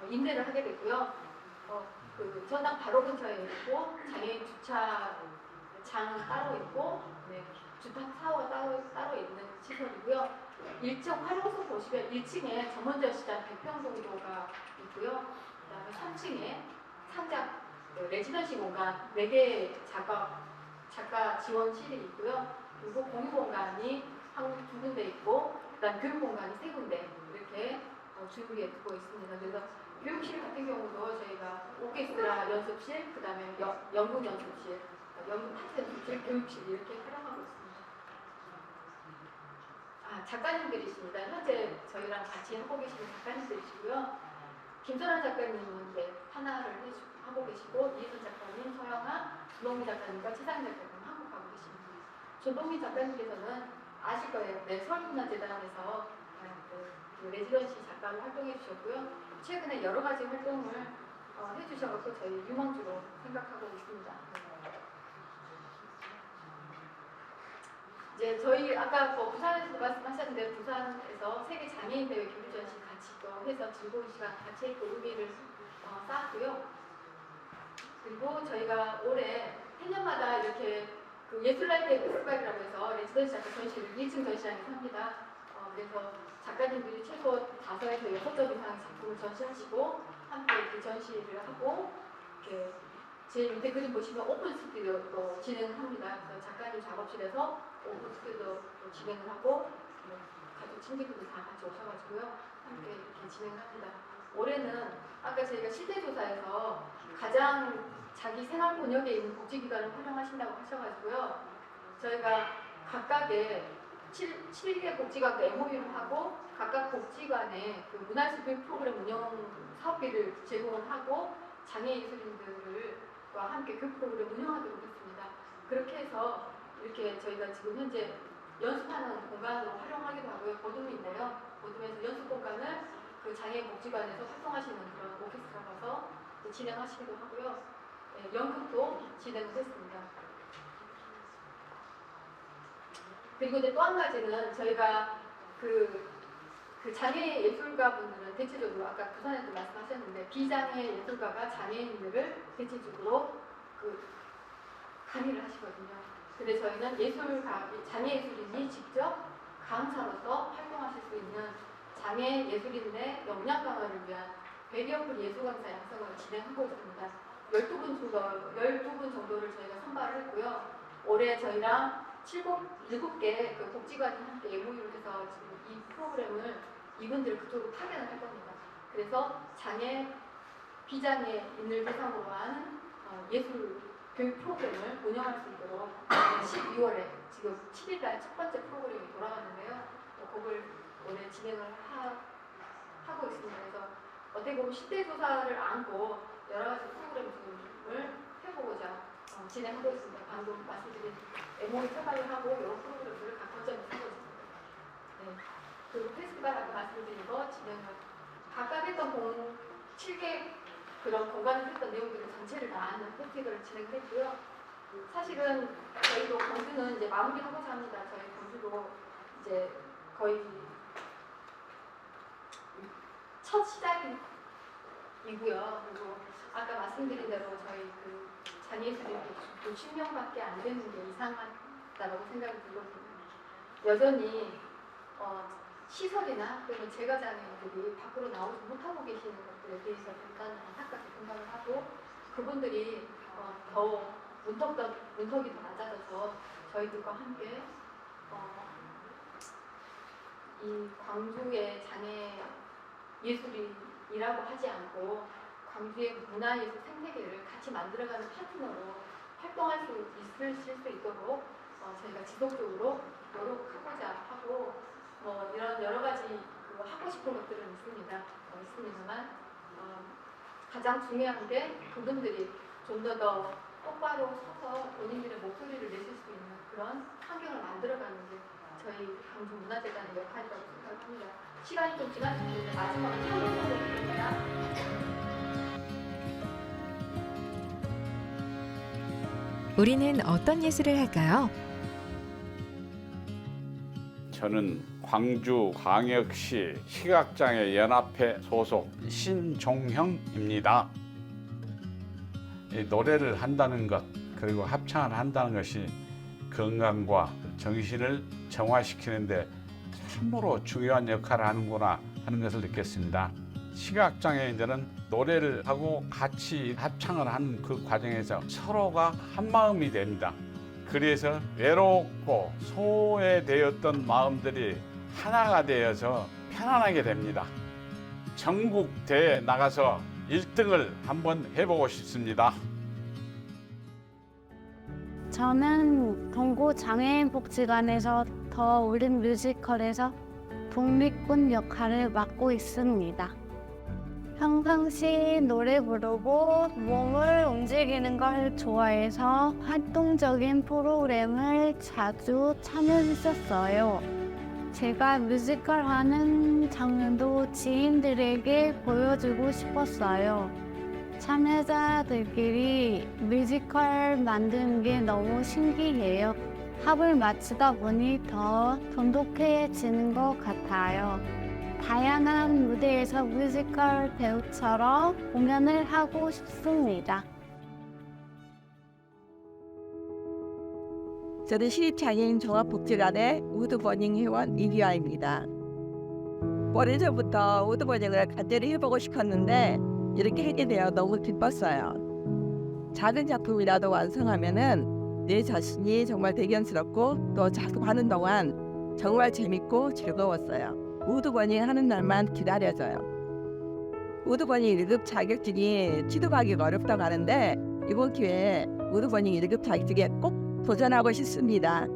임대를 하게 됐고요. 그 전당 바로 근처에 있고 장애인 주차장은 따로 있고 네, 주차 사워가 따로 있는 시설이고요. 1층 활용소 보시면 1층에 전문전시장 100평 정도가 있고요. 그 다음에 3층에 창작 레지던시 공간 4개 작가 지원실이 있고요. 그리고 공유 공간이 한 2군데 있고 그다음 교육 공간이 3군데 이렇게 준비해 두고 있습니다. 그래서 교육실 같은 경우도 저희가 오케스트라 연습실, 그 다음에 연극 연습실, 연극 탑 연습실, 교육실 이렇게 활용하고 있습니다. 작가님들이십니다. 현재 저희랑 같이 하고 계시는 작가님들이시고요. 김선환 작가님은 이제 하나를 하고 계시고 이혜선 작가님, 서영아, 조동미 작가님과 최상 작가님 한국 가고 계십니다. 조동미 작가님께서는 아실 거예요. 네, 서울문화재단에서 그 레지던시 작가로 활동해 주셨고요. 최근에 여러 가지 활동을 해주셔서 저희 유망주로 생각하고 있습니다. 이제 저희 아까 부산에서도 말씀하셨는데 부산에서 세계 장애인 대회 교류 전시 같이 또 해서 즐거운 시간 같이 했고 의미를 쌓았고요. 그리고 저희가 올해 해년마다 이렇게 그 예술라이트 페스티벌이라고 해서 레지던시 작가 전시를 1층 전시장에서 합니다. 그래서 작가님들이 최소 5에서 6점 이상의 작품을 전시하시고 함께 그 전시를 하고 이렇게 제 밑에 그림 보시면 오픈 스튜디오도 진행합니다. 그래서 작가님 작업실에서 오픈 스튜디오 진행을 하고 가족 친구들 다 같이 오셔가지고요 함께 이렇게 진행합니다. 올해는 아까 저희가 실태조사에서 가장 자기 생활 번역에 있는 복지기관을 활용하신다고 하셔가지고요 저희가 각각의 7개 복지관과 MOU를 하고 각각 복지관에 그 문화예술 교육 프로그램 운영 사업비를 제공을 하고 장애 예술인들과 함께 교육 프로그램을 운영하도록 했습니다. 그렇게 해서 이렇게 저희가 지금 현재 연습하는 공간으로 활용하기도 하고요. 보듬인데요. 보듬에서 연습 공간을 그 장애인 복지관에서 활동하시는 그런 오케스트라 가서 진행하시기도 하고요. 네, 연극도 진행을 했습니다. 그리고 이제 또 한 가지는 저희가 그 장애 예술가 분들은 대체적으로 아까 부산에도 말씀하셨는데 비장애 예술가가 장애인들을 대체적으로 강의를 하시거든요. 근데 저희는 장애 예술인이 직접 강사로서 활동하실 수 있는 장애 예술인의 역량 강화를 위한 100여 분 예술 강사 양성을 진행하고 있습니다. 12분 정도를 저희가 선발을 했고요. 올해 저희랑 7개 그 복지관이 함께 MOU를 해서 지금 이 프로그램을 이분들을 그쪽으로 파견을 할 겁니다. 그래서 비장애인을 대상으로 한 예술 교육 프로그램을 운영할 수 있도록 12월에 지금 7일날 첫 번째 프로그램이 돌아가는데요. 그걸 올해 진행을 하고 있습니다. 그래서 어떻게 보면 10대 조사를 안고 여러 가지 프로그램을 해보고자 진행하고 있습니다. 방금 말씀드린 MOU 처방을 하고 이런 프로그램들을 각 거점에서 하고 있습니다. 네. 그리고 페스티벌 아까 말씀드린 거 진행을 각각 했던 7개 그런 공간을 했던 내용들을 전체를 다 아는 페스티벌을 진행을 했고요. 사실은 저희도 경주는 이제 마무리하고자 합니다. 저희 경주도 이제 거의 첫 시작이고요. 그리고 아까 말씀드린 대로 저희 그 장애인들이 60명밖에 안 되는 게 이상하다고 생각이 들거든요. 여전히 시설이나 또는 재가장애인들이 밖으로 나오지 못하고 계시는 것들에 대해서 일단 안타깝게 생각을 하고 그분들이 더 문턱이 더 낮아져서 저희들과 함께 이 광주의 장애 예술인이라고 하지 않고 광주의 문화예술 생태계를 같이 만들어가는 파트너로 활동할 수 있도록 저희가 지속적으로 노력하고자 하고 이런 여러 가지 하고 싶은 것들은 있습니다만 가장 중요한 게 그분들이 좀 더 똑바로 서서 본인들의 목소리를 내실 수 있는 그런 환경을 만들어가는 게 저희 광주 문화재단의 역할이라고 생각합니다. 시간이 좀 지났는데 마지막으로 설명을 드립니다. 우리는 어떤 예술을 할까요? 저는 광주광역시 시각장애연합회 소속 신종형입니다. 이 노래를 한다는 것 그리고 합창을 한다는 것이 건강과 정신을 정화시키는데 참으로 중요한 역할을 하는구나 하는 것을 느꼈습니다. 시각장애인들은 노래를 하고 같이 합창을 하는 그 과정에서 서로가 한마음이 됩니다. 그래서 외롭고 소외되었던 마음들이 하나가 되어서 편안하게 됩니다. 전국대회에 나가서 1등을 한번 해보고 싶습니다. 저는 동구 장애인 복지관에서 더 올림 뮤지컬에서 독립군 역할을 맡고 있습니다. 평상시 노래 부르고 몸을 움직이는 걸 좋아해서 활동적인 프로그램을 자주 참여했었어요. 제가 뮤지컬 하는 장면도 지인들에게 보여주고 싶었어요. 참여자들끼리 뮤지컬 만드는 게 너무 신기해요. 합을 맞추다 보니 더 돈독해지는 것 같아요. 다양한 무대에서 뮤지컬 배우처럼 공연을 하고 싶습니다. 저는 시립장애인 종합복지관의 우드버닝 회원 이기아입니다. 오래전부터 우드버닝을 간절히 해보고 싶었는데 이렇게 하게 되어 너무 기뻤어요. 작은 작품이라도 완성하면은 내 자신이 정말 대견스럽고 또 작업하는 동안 정말 재밌고 즐거웠어요. 우드버닝 하는 날만 기다려져요. 우드버닝 1급 자격증이 취득하기가 어렵다고 하는데 이번 기회에 우드버닝 1급 자격증에 꼭 도전하고 싶습니다.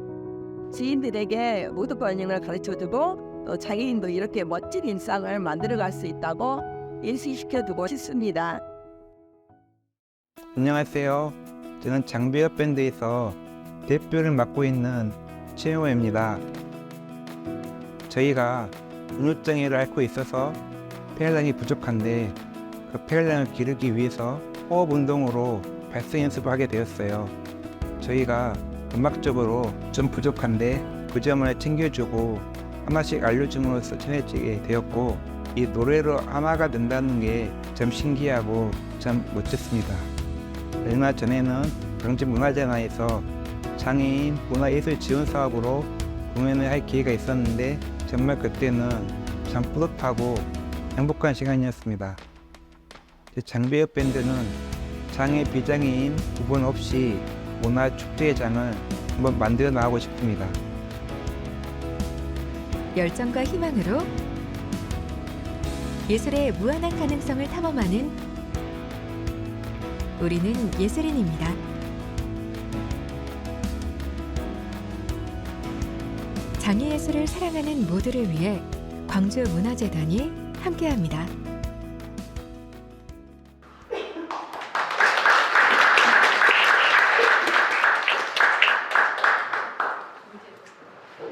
지인들에게 우드버닝을 가르쳐주고 또 장애인도 이렇게 멋진 일상을 만들어갈 수 있다고 인식시켜두고 싶습니다. 안녕하세요. 저는 장비업 밴드에서 대표를 맡고 있는 최용호입니다. 저희가 운유장애를 앓고 있어서 폐활량이 부족한데 그 폐활량을 기르기 위해서 호흡 운동으로 발성 연습을 하게 되었어요. 저희가 음악적으로 좀 부족한데 그 점을 챙겨주고 하나씩 알려줌으로써 친해지게 되었고 이 노래로 하나가 된다는 게 참 신기하고 참 멋졌습니다. 얼마 전에는 광주문화재단에서 장애인 문화예술 지원 사업으로 공연을 할 기회가 있었는데 정말 그때는 참 뿌듯하고 행복한 시간이었습니다. 장배역 밴드는 장애 비장애인 구분 없이 문화축제장을 한번 만들어 나가고 싶습니다. 열정과 희망으로 예술의 무한한 가능성을 탐험하는 우리는 예술인입니다. 장애예술을 사랑하는 모두를 위해 광주문화재단이 함께합니다.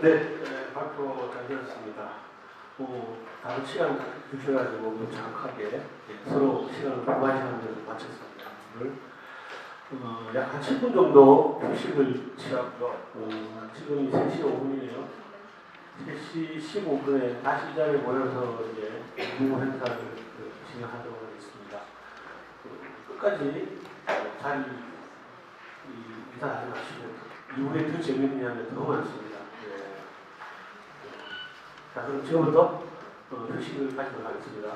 네, 발표 잘 들었습니다. 다른 시간 주셔가지고 정확하게 서로 시간을 보완하면서 마쳤습니다. 오늘 약 한 10분 정도 휴식을 취하고요. 지금이 3시 5분이네요. 3시 15분에 다시 이 자리에 모여서 이제 공부 행사를 진행하도록 하겠습니다. 끝까지 자리 인사하지 마시고 이후에 더 재밌는 이야기가 더 많습니다. 자, 그럼 지금부터 휴식을 가지도록 하겠습니다.